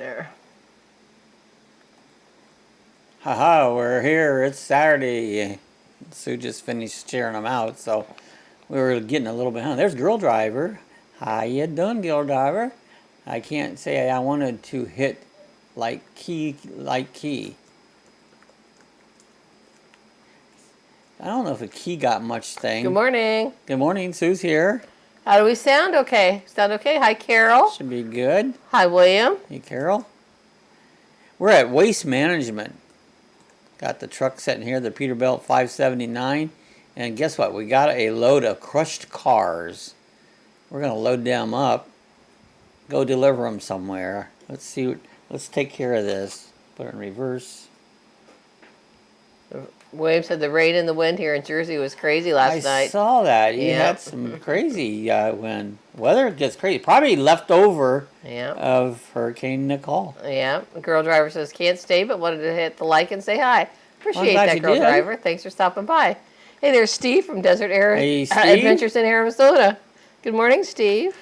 There. Haha, we're here. It's Saturday. Sue just finished sharing them out, so we were getting a little behind. There's Girl Driver. How you doing, Girl Driver? I can't say I wanted to hit like key. I don't know if a key got much thing. Good morning. Good morning. Sue's here. How do we sound? Okay. Sound okay? Hi, Carol. Should be good. Hi, William. Hey, Carol. We're at Waste Management. Got the truck sitting here, the Peterbilt 579. And guess what? We got a load of crushed cars. We're going to load them up. Go deliver them somewhere. Let's see. Let's take care of this. Put it in reverse. William said the rain and the wind here in Jersey was crazy last night. I saw that. You had some crazy wind. Weather gets crazy. Probably left over of Hurricane Nicole. Yeah. The Girl Driver says can't stay, but wanted to hit the like and say hi. Appreciate that, Girl Driver. Thanks for stopping by. Hey, there's Steve from Desert Air Adventures in Arizona. Good morning, Steve.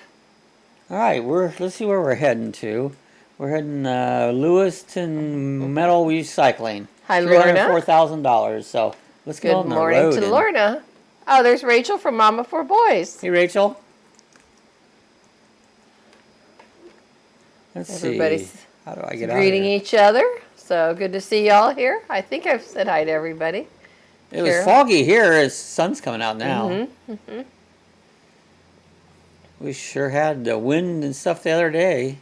All right, let's see where we're heading to. We're heading Lewiston Metal Recycling. Hi, Lorna. $304,000. So let's go on the road. Good morning to Lorna. Oh, there's Rachel from Mama Four Boys. Hey, Rachel. Let's Everybody's see. How do I get out greeting each other. So good to see y'all here. I think I've said hi to everybody. It was foggy here. The sun's coming out now. Mm-hmm. We sure had the wind and stuff the other day.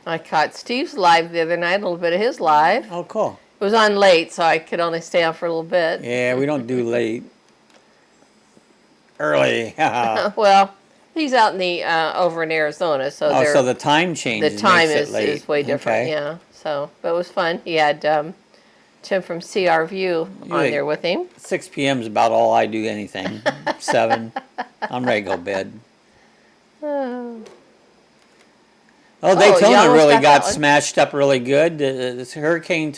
I caught Steve's live the other night, a little bit of his live. Oh, cool. It was on late, so I could only stay on for a little bit. Yeah, we don't do late. Early. Well, he's out in the over in Arizona, so so the time changes. The time is way different. Okay. Yeah. So, but it was fun. He had Tim from CR View on there with him. 6 p.m. is about all I do anything. 7. I'm ready to go to bed. Daytona really got smashed up really good. This hurricane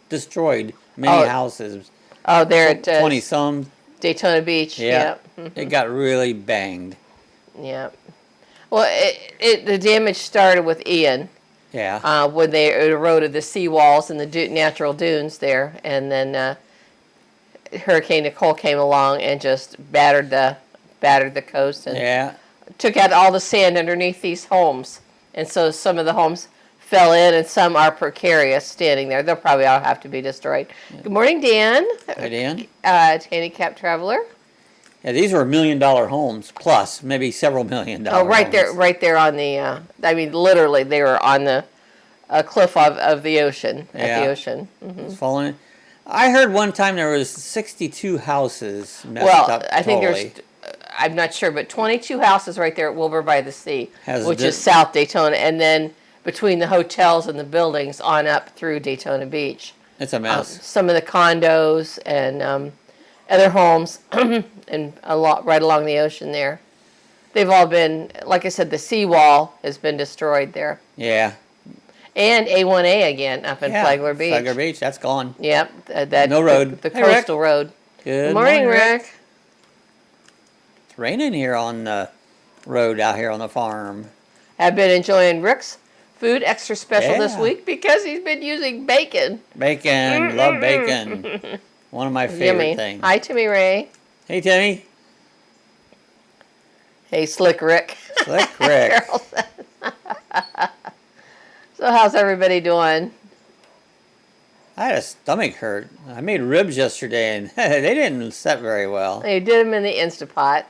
destroyed many houses. Oh, there at 20-some. Daytona Beach. Yeah. It got really banged. Yeah. Well, the damage started with Ian. Yeah. When they eroded the seawalls and the natural dunes there, and then Hurricane Nicole came along and just battered the coast and took out all the sand underneath these homes. And so some of the homes fell in, and some are precarious standing there. They'll probably all have to be destroyed. Yeah. Good morning, Dan. Hi, Dan. Handicapped traveler. Yeah, these were $1 million homes, plus maybe several $1 million. Oh, right there on the. I mean, literally, they were on the cliff of the ocean. At the ocean. Mm-hmm. It's falling. I heard one time there was 62 houses messed up. I think there's. I'm not sure, but 22 houses right there at Wilbur by the Sea, which is South Daytona, and then between the hotels and the buildings on up through Daytona Beach. It's a mess. Some of the condos and other homes and a lot right along the ocean there. They've all been, like I said, the seawall has been destroyed there. Yeah. And A1A again up in Flagler Beach. Flagler Beach, that's gone. Yep. No road. The coastal road. Good morning, Rick. It's raining here on the road out here on the farm. I've been enjoying Rick's food extra special this week because he's been using bacon. Bacon. Love bacon. One of my favorite things. Hi, Timmy Ray. Hey, Timmy. Hey, Slick Rick. Slick Rick. So how's everybody doing? I had a stomach hurt. I made ribs yesterday, and they didn't set very well. They did them in the Instant Pot.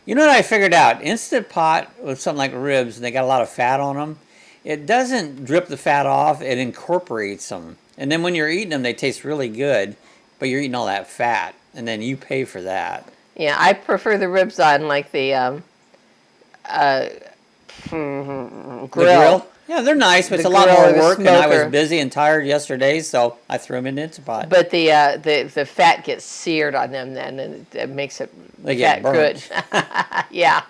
You know what I figured out? Instant Pot with something like ribs, and they got a lot of fat on them. It doesn't drip the fat off. It incorporates them. And then when you're eating them, they taste really good, but you're eating all that fat, and then you pay for that. Yeah, I prefer the ribs on like the grill. Yeah, they're nice, but it's a lot more work, and I was busy and tired yesterday, so I threw them in the Instant Pot. But the fat gets seared on them then, and it makes it fat good. Yeah.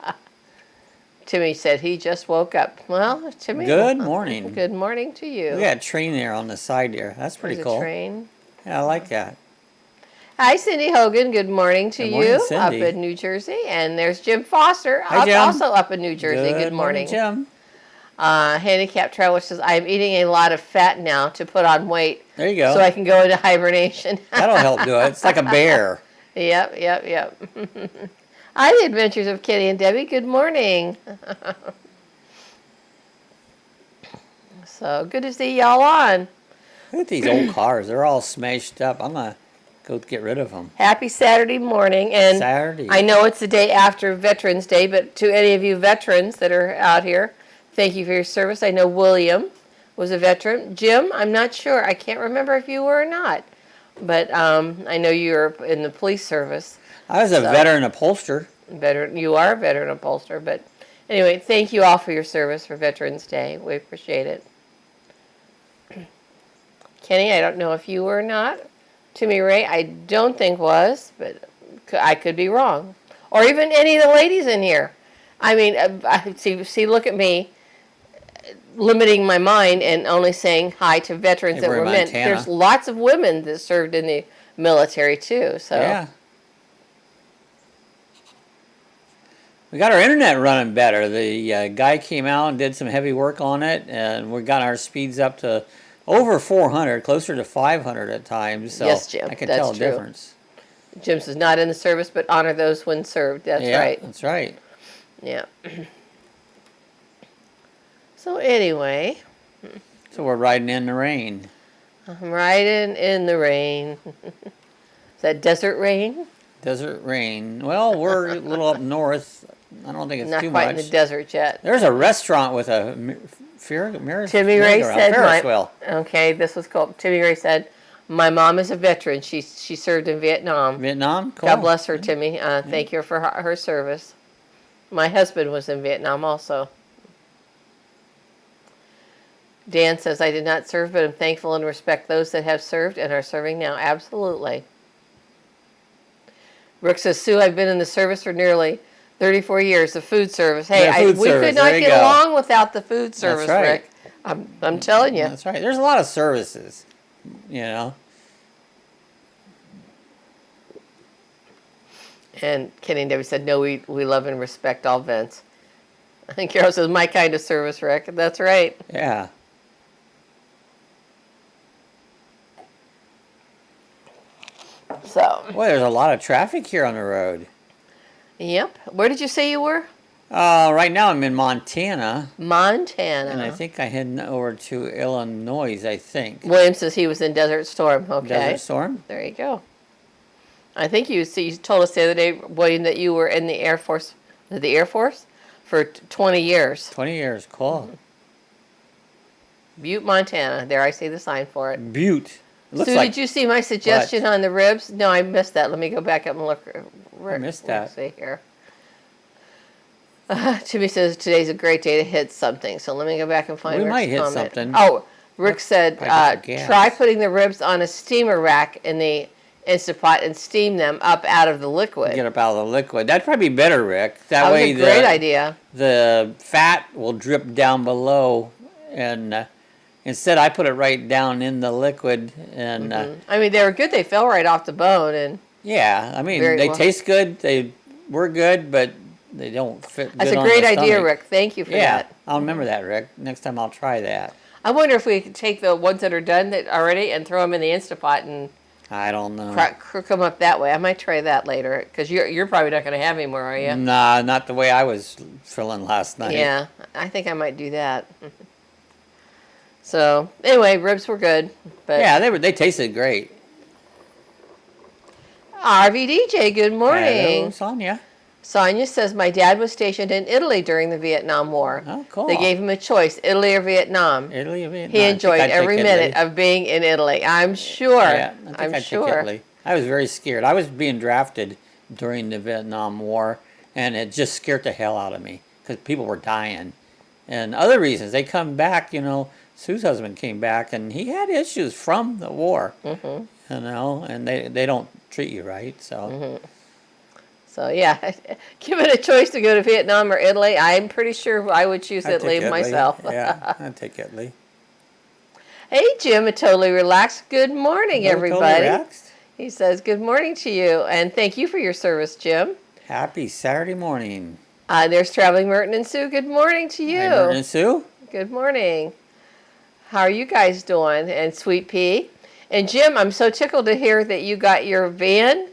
Timmy said he just woke up. Well, Timmy. Good morning. Good morning to you. We got a train there on the side here. That's pretty cool. A train. Yeah, I like that. Hi, Cindy Hogan. Good morning to you. Cindy. Up in New Jersey. And there's Jim Foster. Hi, Jim. Also up in New Jersey. Good morning. Jim. Handicapped Traveler says, I'm eating a lot of fat now to put on weight. There you go. So I can go into hibernation. That'll help do it. It's like a bear. Yep. Hi, the Adventures of Kitty and Debbie. Good morning. So good to see y'all on. Look at these old cars. They're all smashed up. I'm going to go get rid of them. Happy Saturday morning. And Saturday. I know it's the day after Veterans Day, but to any of you veterans that are out here, thank you for your service. I know William was a veteran. Jim, I'm not sure. I can't remember if you were or not. But I know you're in the police service. I was a veteran upholster. You are a veteran upholster. But anyway, thank you all for your service for Veterans Day. We appreciate it. Kenny, I don't know if you were or not. Timmy Ray, I don't think was, but I could be wrong. Or even any of the ladies in here. I mean, see, look at me, limiting my mind and only saying hi to veterans that were men. There's lots of women that served in the military too. So yeah. We got our internet running better. The guy came out and did some heavy work on it, and we got our speeds up to over 400, closer to 500 at times. So yes, Jim, I can that's tell the true. difference. Jim says not in the service, but honor those when served. That's right. That's right. Yeah. So anyway. So we're riding in the rain. I'm riding in the rain. Is that desert rain? Desert rain. Well, we're a little up north. I don't think it's not too quite much. In the desert yet. There's a restaurant with a Timmy Ray said, Ferris wheel. Okay, this was cool. Timmy Ray said, my mom is a veteran. She served in Vietnam. Vietnam? Cool. God bless her, Timmy. Thank you for her service. My husband was in Vietnam also. Dan says, I did not serve, but I'm thankful and respect those that have served and are serving now. Absolutely. Brooke says, Sue, I've been in the service for nearly 34 years, the food service. Hey, we could not get along without the food service, That's right. Rick. I'm telling you. That's right. There's a lot of services, you know. And Kenny and Debbie said, no, we love and respect all vets. I think Carol says, my kind of service, Rick. That's right. Yeah. So. Boy, there's a lot of traffic here on the road. Yep. Where did you say you were? Right now I'm in Montana. Montana. And I think I'm heading over to Illinois, I think. William says he was in Desert Storm. Okay. Desert Storm? There you go. I think you told us the other day, William, that you were in the Air Force, for 20 years. 20 years, cool. Butte, Montana. There, I see the sign for it. Butte. Sue, did you see my suggestion on the ribs? No, I missed that. Let me go back up and look. I missed that. Let's see here. Timmy says today's a great day to hit something. So let me go back and find Rick's might hit comment. something. Oh, Rick said, try putting the ribs on a steamer rack in the Instant Pot and steam them up out of the liquid. Get up out of the liquid. That'd probably be better, Rick. That way was a great idea. The fat will drip down below, and instead I put it right down in the liquid. And I mean, they were good. They fell right off the bone. And yeah, I mean, they taste good. They were good, but they don't fit good. That's a great idea, Rick. Thank you for that. Yeah, I'll remember that, Rick. Next time I'll try that. I wonder if we could take the ones that are done already and throw them in the Instant Pot and I don't know. Cook them up that way. I might try that later because you're probably not going to have any more, are you? Nah, not the way I was feeling last night. Yeah, I think I might do that. So anyway, ribs were good. But yeah, they tasted great. RVDJ, good morning. Hello, Sonia. Sonia says, my dad was stationed in Italy during the Vietnam War. Oh, cool. They gave him a choice, Italy or Vietnam. Italy or Vietnam. He enjoyed every minute of being in Italy. I'm sure. Yeah, I'm sure. Italy. I was very scared. I was being drafted during the Vietnam War, and it just scared the hell out of me because people were dying. And other reasons. They come back, you know, Sue's husband came back, and he had issues from the war, you know, and they don't treat you right, so... So, yeah, given a choice to go to Vietnam or Italy, I'm pretty sure I would choose Italy myself. Yeah, I'd take Italy. Hey, Jim, totally relaxed. Good morning, everybody. Totally He says, good morning to you, and thank you for your service, Jim. Happy Saturday morning. There's Traveling Merton and Sue. Good morning to you. Hi, Merton and Sue. Good morning. How are you guys doing? And Sweet Pea. And Jim, I'm so tickled to hear that you got your van.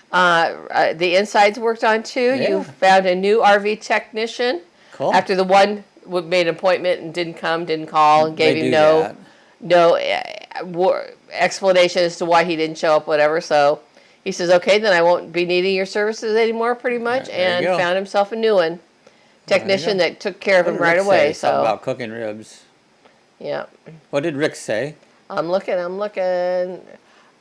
The insides worked on too. Yeah. You found a new RV technician. Cool. After the one made an appointment and didn't come, didn't call, and gave They you do no explanation as to why he didn't show up, whatever. So he says, okay, then I won't be needing your services anymore, pretty much, There you and go. found himself a new one. Technician that took care of What him did right Rick away. say? Something So about cooking ribs. yeah, What did Rick say? I'm looking.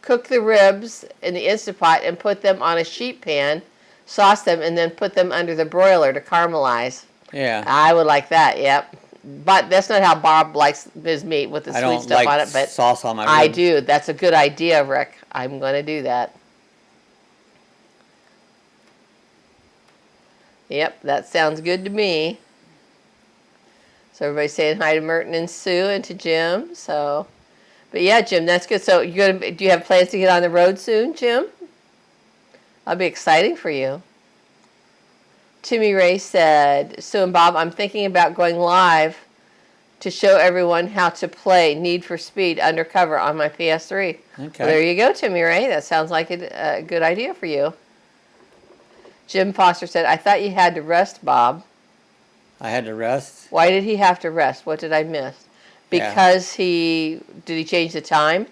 Cook the ribs in the Instant Pot and put them on a sheet pan, sauce them, and then put them under the broiler to caramelize. Yeah. I would like that, yep. But that's not how Bob likes his meat with the sweet stuff on it. But sauce on my ribs. I do. That's a good idea, Rick. I'm going to do that. Yep, that sounds good to me. So everybody's saying hi to Merton and Sue and to Jim. So, but yeah, Jim, that's good. So do you have plans to get on the road soon, Jim? That'll be exciting for you. Timmy Ray said, Sue and Bob, I'm thinking about going live to show everyone how to play Need for Speed Undercover on my PS3. Okay. Well, there you go, Timmy Ray. That sounds like a good idea for you. Jim Foster said, I thought you had to rest, Bob. I had to rest. Why did he have to rest? What did I miss? Because did he change the time?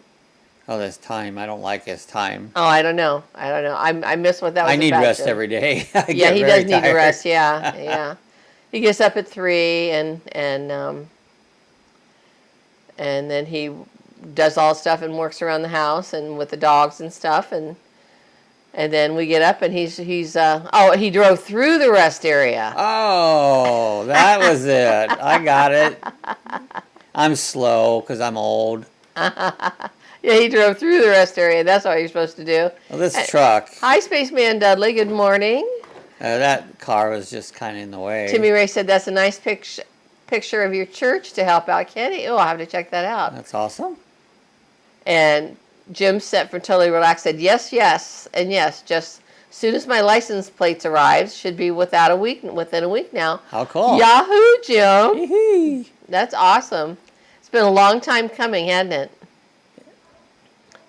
Oh, this time. I don't like his time. Oh, I don't know. I miss what that was I need about, rest Jim. every day. Yeah, he does need to rest. Yeah, yeah. He gets up at 3 and then he does all stuff and works around the house and with the dogs and stuff and then we get up and he drove through the rest area. Oh, that was it. I got it. I'm slow because I'm old. Yeah, he drove through the rest area. That's what you're supposed to do. Well, this truck. Hi, Spaceman Dudley. Good morning. That car was just kind of in the way. Timmy Ray said that's a nice picture of your church to help out Kenny. Oh, I'll have to check that out. That's awesome. And Jim set for Totally Relaxed said, yes, yes, and yes, just as soon as my license plates arrives, should be within a week now. How cool. Yahoo, Jim. Hee-hee. That's awesome. It's been a long time coming, hasn't it?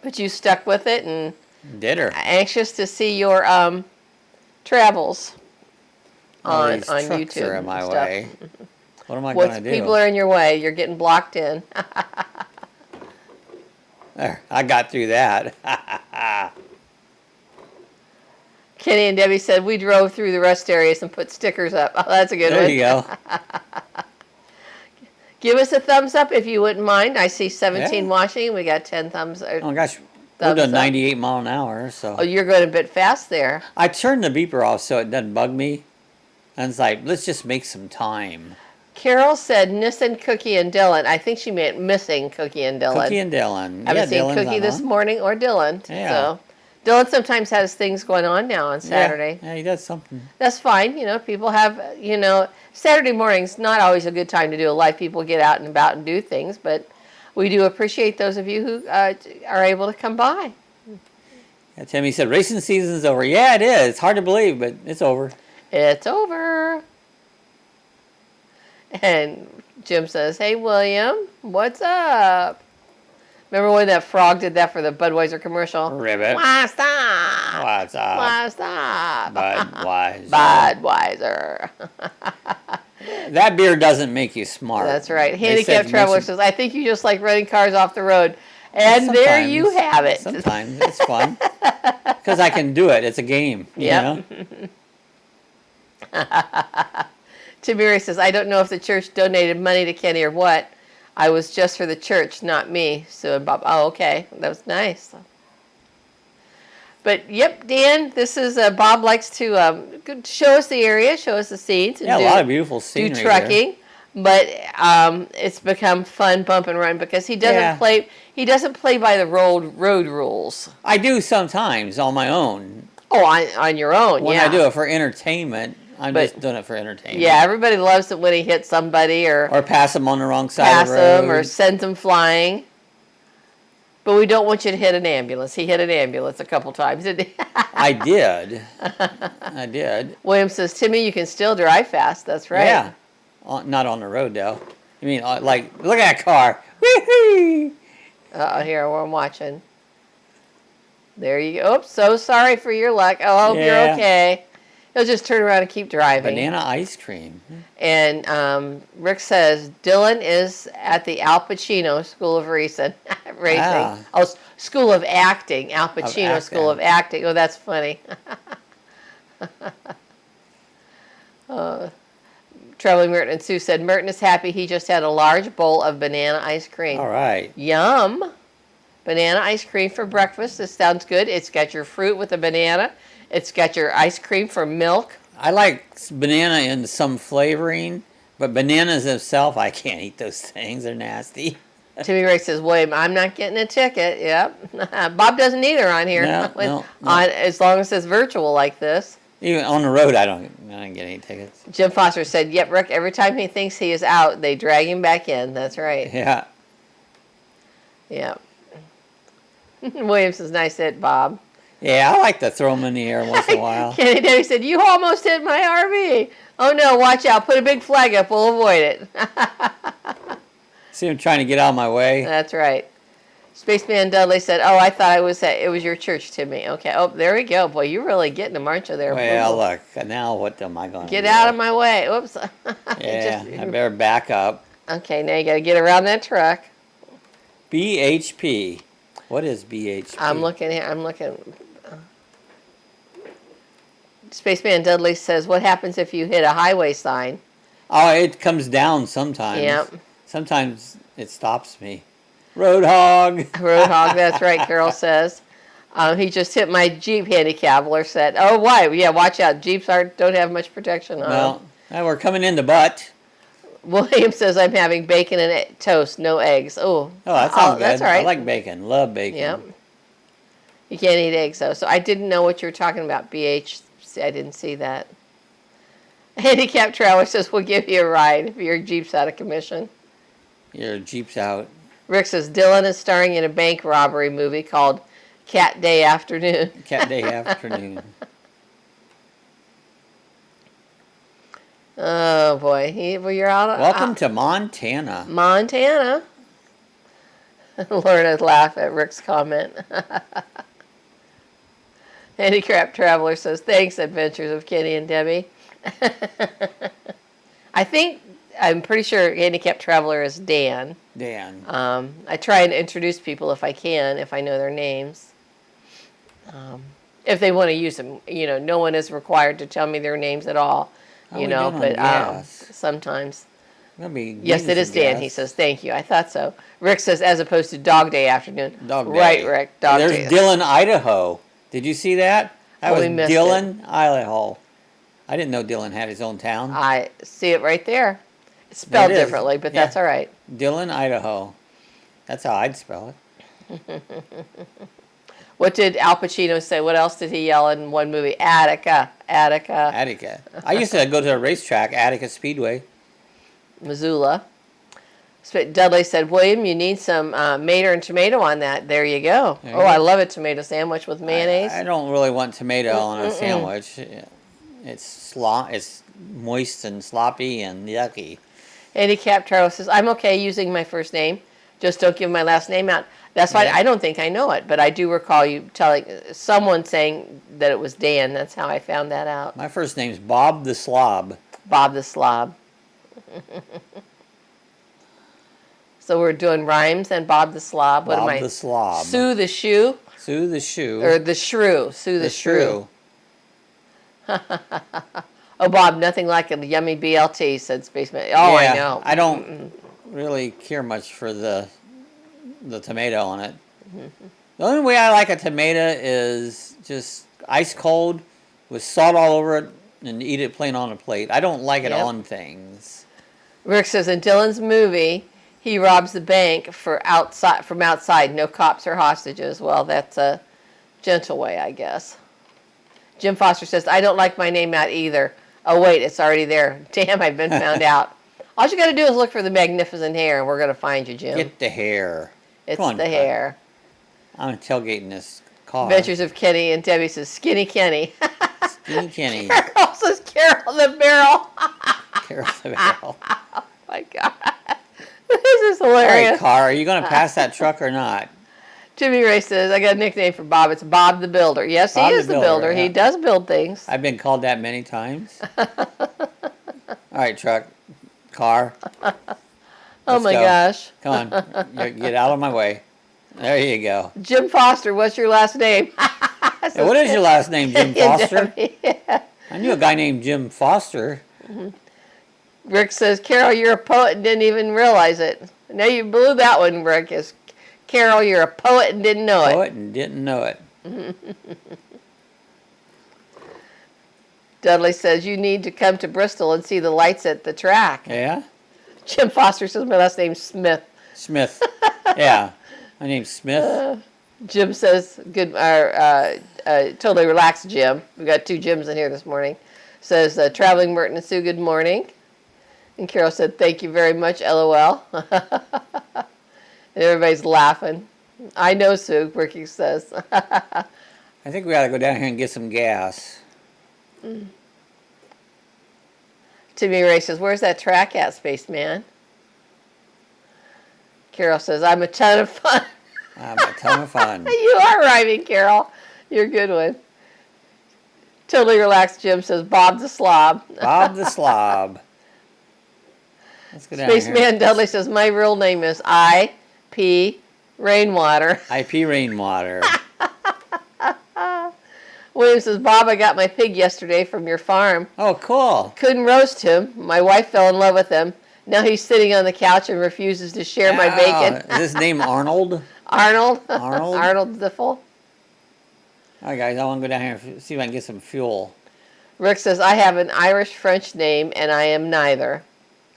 But you stuck with it and Did her. anxious to see your travels on These trucks YouTube are in my and stuff. way. What am I going to do? People are in your way. You're getting blocked in. There, I got through that. Kenny and Debbie said we drove through the rest areas and put stickers up. Oh, that's a good one. There you go. Give us a thumbs up if you wouldn't mind. I see 17 Yeah. watching. We got 10 thumbs. Oh gosh, we're Thumbs doing up. 98 mile an hour. So Oh, you're going a bit fast there. I turned the beeper off so it doesn't bug me. And it's like, let's just make some time. Carol said Nissan, Cookie, and Dylan. I think she meant missing Cookie and Dylan. Cookie and Dylan. Haven't seen Dylan's Cookie on this one. morning or Dylan. Yeah. So Dylan sometimes has things going on now on Saturday. Yeah, he does something. That's fine. People have, Saturday morning's not always a good time to do a live. People get out and about and do things, but we do appreciate those of you who are able to come by. Yeah, Timmy said, racing season's over. Yeah, it is. It's hard to believe, but it's over. It's over. And Jim says, hey, William, what's up? Remember when that frog did that for the Budweiser commercial? Ribbit. What's up? What's up? What's up? Budweiser. Budweiser. That beer doesn't make you smart. That's right. They Handicapped said Traveler makes says, I think you just like running cars off the road. And there you have it. Sometimes it's fun. Because I can do it. It's a game. Yep. You know? Tamiri says, I don't know if the church donated money to Kenny or what. I was just for the church, not me. So Bob, oh, okay. That was nice. But, yep, Dan, this is, Bob likes to show us the area, show us the scenes. And Yeah, a lot of beautiful scenery do trekking. But it's become fun bump and run because he doesn't play. He doesn't play by the road rules. I do sometimes on my own. Oh, on your own, When yeah. I do it for entertainment, I'm just doing it for entertainment. Yeah, everybody loves it when he hits somebody or pass them on the wrong side pass of the road. them or sends them flying. But we don't want you to hit an ambulance. He hit an ambulance a couple times, didn't he? I did. I did. William says, Timmy, you can still drive fast. That's right. Yeah. Not on the road, though. You mean, like, look at that car. Whee-hee! Here, I'm watching. There you go. Oops, so sorry for your luck. I hope you're okay. He'll just turn around and keep driving. Banana ice cream. And Rick says, Dylan is at the Al Pacino School of Racing. Oh, School of Acting. Al Pacino School of Acting. Oh, that's funny. Traveling Merton and Sue said, Merton is happy he just had a large bowl of banana ice cream. All right. Yum. Banana ice cream for breakfast. This sounds good. It's got your fruit with a banana. It's got your ice cream for milk. I like banana in some flavoring, but bananas themselves, I can't eat those things. They're nasty. Timmy Ray says, William, I'm not getting a ticket. Yep. Bob doesn't either on here. No. As long as it's virtual like this. Even on the road, I don't get any tickets. Jim Foster said, yep, Rick, every time he thinks he is out, they drag him back in. That's right. Yeah. Yep. William says, nice hit, Bob. Yeah, I like to throw them in the air once in a while. Kenny Debbie said, you almost hit my RV. Oh, no, watch out. Put a big flag up. We'll avoid it. See him trying to get out of my way. That's right. Spaceman Dudley said, oh, I thought it was your church, Timmy. Okay. Oh, there we go. Boy, you're really getting them, aren't you, there? Well, look. Now what am I going to do? Get out of my way. Oops. Yeah, I better back up. Okay, now you got to get around that truck. BHP. What is BHP? I'm looking. Spaceman Dudley says, what happens if you hit a highway sign? Oh, it comes down sometimes. Yep. Sometimes it stops me. Roadhog. Roadhog, that's right, Carol says. He just hit my Jeep handicapper said, oh, why? Yeah, watch out. Jeeps don't have much protection on them. Well, we're coming in the butt. William says, I'm having bacon and toast, no eggs. Oh, that sounds good. That's all right. I like bacon. Love bacon. Yep. You can't eat eggs, though. So I didn't know what you were talking about, BH. I didn't see that. Handicapped Traveler says, we'll give you a ride if your Jeep's out of commission. Your Jeep's out. Rick says, Dylan is starring in a bank robbery movie called Cat Day Afternoon. Cat Day Afternoon. Oh, boy. You're out. Welcome to Montana. Montana. Lorna laughed at Rick's comment. Handicapped Traveler says, thanks, Adventures of Kenny and Debbie. I'm pretty sure Handicapped Traveler is Dan. Dan. I try and introduce people if I can, if I know their names. If they want to use them. No one is required to tell me their names at all. But sometimes. Yes, it is Dan. He says, thank you. I thought so. Rick says, as opposed to Dog Day Afternoon. Dog Day. Right, Rick. Dog Day. There's Dillon, Idaho. Did you see that? That was Dillon, Idaho. I didn't know Dillon had his own town. I see it right there. It's spelled differently, but that's all right. Dillon, Idaho. That's how I'd spell it. What did Al Pacino say? What else did he yell in one movie? Attica. Attica. Attica. I used to go to a racetrack, Attica Speedway. Missoula. Dudley said, William, you need some mater and tomato on that. There you go. I love a tomato sandwich with mayonnaise. I don't really want tomato on a sandwich. It's moist and sloppy and yucky. Handicapped Charles says, I'm okay using my first name. Just don't give my last name out. That's why I don't think I know it, but I do recall you telling someone saying that it was Dan. That's how I found that out. My first name's Bob the Slob. Bob the Slob. So we're doing rhymes and Bob the Slob. What am I? Bob the Slob. Sue the Shoe. Sue the Shoe. Or the Shrew. Sue the Shrew. Oh, Bob, nothing like a yummy BLT, said Spaceman. Oh, yeah, I know. I don't really care much for the tomato on it. The only way I like a tomato is just ice cold with salt all over it and eat it plain on a plate. I don't like it on things. Rick says, in Dylan's movie, he robs the bank from outside. No cops or hostages. Well, that's a gentle way, I guess. Jim Foster says, I don't like my name out either. Oh, wait, it's already there. Damn, I've been found out. All you got to do is look for the magnificent hair, and we're going to find you, Jim. Get the hair. It's the hair. I'm tailgating this car. Adventures of Kenny, and Debbie says, Skinny Kenny. Skinny Kenny. Carol says, Carol the Barrel. Carol the Barrel. Oh, my God. This is All hilarious. right, car, are you going to pass that truck or not? Jimmy Ray says, I got a nickname for Bob. It's Bob the Builder. Yes, Bob he is the builder. yeah. He does build things. I've been called that many times. All right, truck, car. Oh my gosh. Come on, get out of my way. There you go. Jim Foster, what's your last name? Hey, what is your last name, Jim Foster? Yeah. I knew a guy named Jim Foster. Rick says, Carol, you're a poet and didn't even realize it. Now you blew that one, Rick. Is Carol, you're a poet and didn't know it. Poet and didn't know it. Dudley says, you need to come to Bristol and see the lights at the track. Yeah? Jim Foster says, my last name's Smith. Smith. Yeah. My name's Smith. Jim says, totally relaxed, Jim. We've got 2 Jims in here this morning. Says, traveling Merton and Sue, good morning. And Carol said, thank you very much, LOL. And everybody's laughing. I know, Sue, Ricky says. I think we ought to go down here and get some gas. Timmy Ray says, where's that track at, Spaceman? Carol says, I'm a ton of fun. I'm a ton of fun. You are rhyming, Carol. You're a good one. Totally relaxed, Jim says, Bob the Slob. Bob the Slob. Let's go down Spaceman here. Dudley says, my real name is I.P. Rainwater. IP Rainwater. William says, Bob, I got my pig yesterday from your farm. Oh, cool. Couldn't roast him. My wife fell in love with him. Now he's sitting on the couch and refuses to share my bacon. Is his name Arnold? Arnold. Arnold? Arnold Ziffel. All right, guys, I want to go down here and see if I can get some fuel. Rick says, I have an Irish-French name, and I am neither.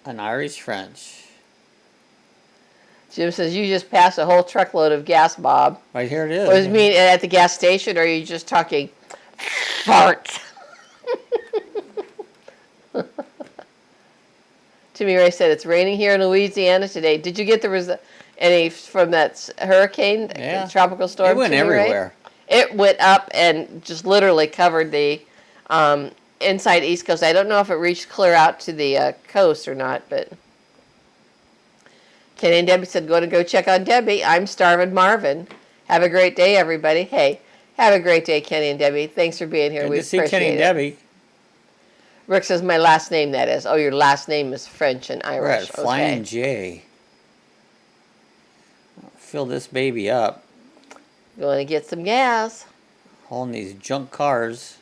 An Irish-French. Jim says, you just passed a whole truckload of gas, Bob. Right here it is. What does it mean at the gas station, or are you just talking farts? Timmy Ray said, it's raining here in Louisiana today. Did you get any from that hurricane, tropical storm? It went Timmy everywhere. Ray? It went up and just literally covered the inside East Coast. I don't know if it reached clear out to the coast or not, but Kenny and Debbie said, go check on Debbie. I'm starving Marvin. Have a great day, everybody. Hey, have a great day, Kenny and Debbie. Thanks for being here. Good We to see appreciate Kenny and it. Debbie. Rick says, my last name, that is. Oh, your last name is French and Irish. We're at Flying J. Fill this baby up. Going to get some gas. Hauling these junk cars.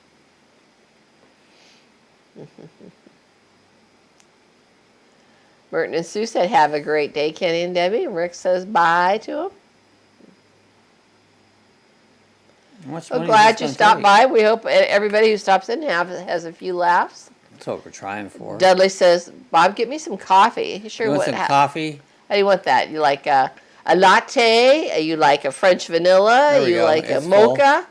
Merton and Sue said, have a great day, Kenny and Debbie. Rick says bye to them. Well, glad you stopped by. We hope everybody who stops in has a few laughs. That's what we're trying for. Dudley says, Bob, get me some coffee. Sure, you want some coffee? How do you want that? You like a latte? You like a French vanilla? You go. like It's a mocha?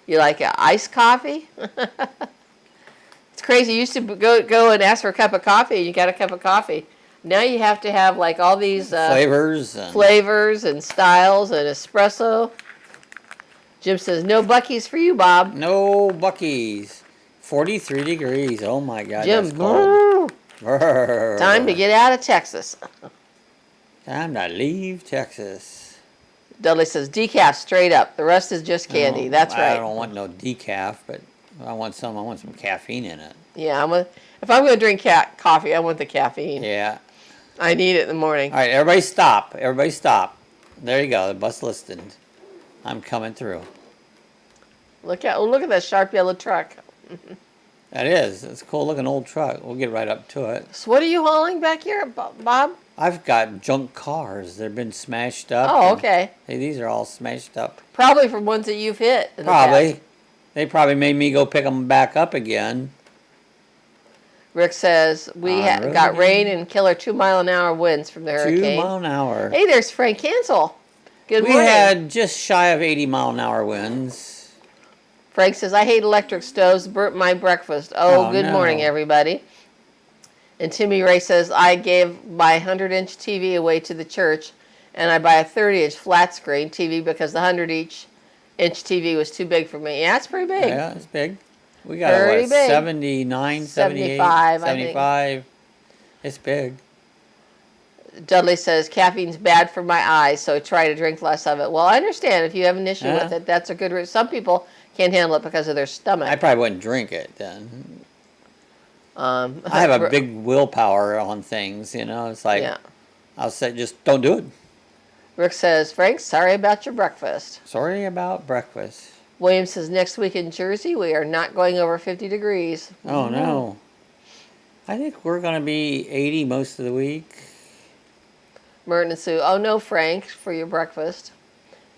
You like a iced coffee? It's crazy. You used to go and ask for a cup of coffee, and you got a cup of coffee. Now you have to have like all these flavors and styles and espresso. Jim says, no Buc-ee's for you, Bob. No Buc-ee's. 43 degrees. Oh, my God. Jim, that's cold. Time to get out of Texas. Time to leave Texas. Dudley says, decaf straight up. The rest is just candy. That's right. I don't want no decaf, but I want some caffeine in it. Yeah, if I'm going to drink coffee, I want the caffeine. Yeah. I need it in the morning. All right, everybody stop. Everybody stop. There you go. The bus listened. I'm coming through. Look at that sharp yellow truck. That is. It's a cool looking old truck. We'll get right up to it. So what are you hauling back here, Bob? I've got junk cars. They've been smashed up. Oh, okay. Hey, these are all smashed up. Probably from ones that you've hit. In the Probably. past. They probably made me go pick them back up again. Rick says, we got rain and killer 2-mile-an-hour winds from the hurricane. 2 mile an hour. Hey, there's Frank Hansel. Good morning. We had just shy of 80 mile an hour winds. Frank says, I hate electric stoves, burnt my breakfast. Oh, good morning, everybody. And Timmy Ray says, I gave my 100-inch TV away to the church, and I buy a 30-inch flat screen TV because the 100-inch TV was too big for me. Yeah, it's pretty big. Yeah, it's big. We got Pretty what, big. 79, 78, 75, 75. It's big. Dudley says, caffeine's bad for my eyes, so try to drink less of it. Well, I understand if you have an issue with it. That's a good reason. Some people can't handle it because of their stomach. I probably wouldn't drink it then. I have a big willpower on things, you know. It's like, I'll say, just don't do it. Rick says, Frank, sorry about your breakfast. Sorry about breakfast. William says, next week in Jersey, we are not going over 50 degrees. Oh, no. I think we're going to be 80 most of the week. Merton and Sue, oh, no, Frank, for your breakfast.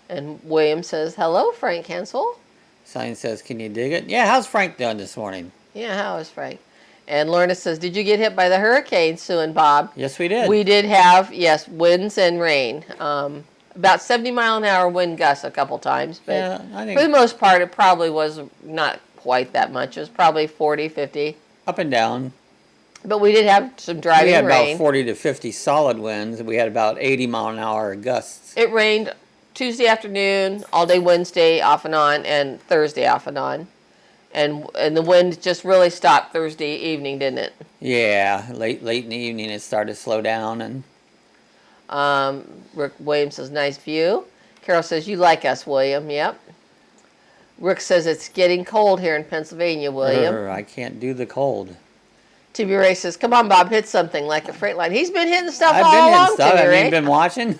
And William says, hello, Frank Hensel. Sign says, can you dig it? Yeah, how's Frank doing this morning? Yeah, how is Frank? And Lorna says, did you get hit by the hurricane, Sue and Bob? Yes, we did. We did have, yes, winds and rain. About 70-mile-an-hour wind gusts a couple times. But yeah, I think for the most part, it probably was not quite that much. It was probably 40, 50. Up and down. But we did have some driving rain. We had about 40 to 50 solid winds. We had about 80-mile-an-hour gusts. It rained Tuesday afternoon, all day Wednesday off and on, and Thursday off and on. And the wind just really stopped Thursday evening, didn't it? Yeah, late in the evening it started to slow down. And Rick Williams says, nice view. Carol says, you like us, William. Yep. Rick says, it's getting cold here in Pennsylvania, William. I can't do the cold. TB Ray says, come on, Bob, hit something like a freight line. He's been hitting stuff all along, I've been hitting stuff. TB Ray. Have you been watching?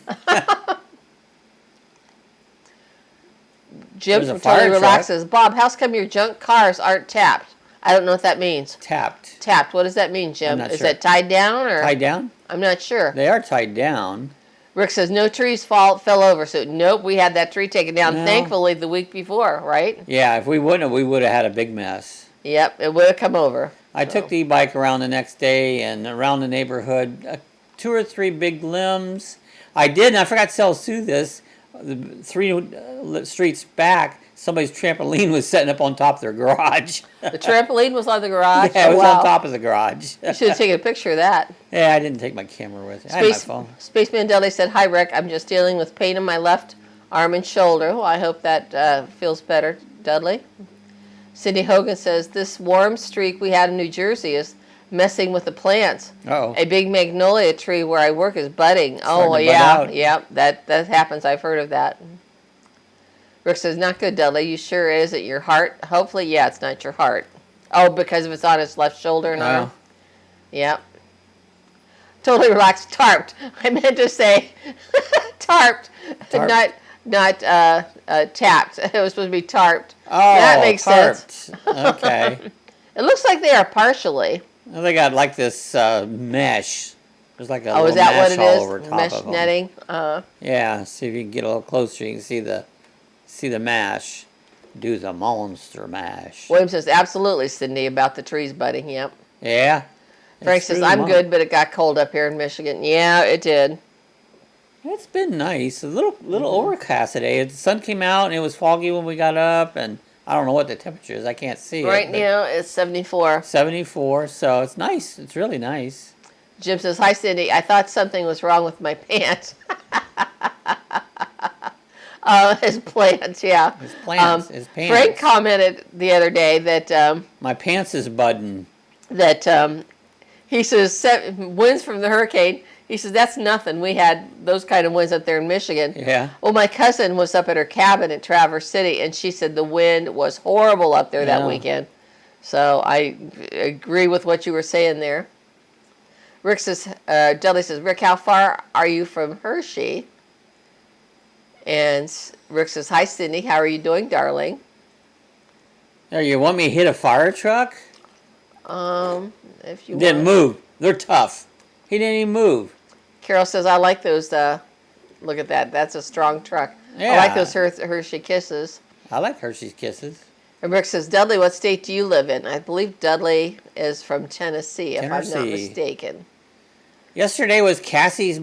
Jim from Totally Relaxes. Bob, how's come your junk cars aren't tapped? I don't know what that means. Tapped. Tapped. What does that mean, Jim? I'm not Is sure. that tied down? Or tied down? I'm not sure. They are tied down. Rick says, no trees fell over. So, nope, we had that tree taken down, thankfully, the week before, right? Yeah, if we wouldn't have, we would have had a big mess. Yep, it would have come over. I took the e-bike around the next day and around the neighborhood, 2 or 3 big limbs. I did, and I forgot to tell Sue this, the 3 streets back, somebody's trampoline was setting up on top of their garage. The trampoline was on the garage? Yeah, it was on top of the garage. You should have taken a picture of that. Yeah, I didn't take my camera with it. I had my phone. Spaceman Dudley said, hi, Rick. I'm just dealing with pain in my left arm and shoulder. Well, I hope that feels better, Dudley. Cindy Hogan says, this warm streak we had in New Jersey is messing with the plants. Uh-oh. A big magnolia tree where I work is budding. Starting to yeah, bud out. yeah, that happens. I've heard of that. Rick says, not good, Dudley. You sure it isn't your heart? Hopefully, yeah, it's not your heart. Oh, because if it's on his left shoulder and arm? Yep. Totally relaxed. Tarped. I meant to say tarped. Not tapped. It was supposed to be tarped. Oh, that makes sense. Okay. It looks like they are partially. Well, they got like this mesh. There's like a Oh, little is that mesh what it all is? over top Mesh of them. netting? Yeah, see if you can get a little closer. You can see the mash. Do the monster mash. William says, absolutely, Cindy, about the trees budding. Yep. Yeah. Frank says, I'm good, but it got cold up here in Michigan. Yeah, it did. It's been nice. A little overcast today. The sun came out and it was foggy when we got up, and I don't know what the temperature is. I can't see Right it. now, it's 74. 74, so it's nice. It's really nice. Jim says, hi, Cindy. I thought something was wrong with my pants. His plants, yeah. His plants, his pants. Frank commented the other day that... my pants is budding. That he says, winds from the hurricane... He says, that's nothing. We had those kind of winds up there in Michigan. Yeah. Well, my cousin was up at her cabin in Traverse City, and she said the wind was horrible up there that weekend. So I agree with what you were saying there. Rick says, Dudley says, Rick, how far are you from Hershey? And Rick says, hi, Cindy. How are you doing, darling? Now, you want me to hit a fire truck? If you Didn't move. They're tough. He didn't even move. Carol says, I like those, look at that. That's a strong truck. Yeah. I like those Hershey Kisses. I like Hershey's Kisses. And Rick says, Dudley, what state do you live in? I believe Dudley is from Tennessee, if I'm not mistaken. Yesterday was Maggie's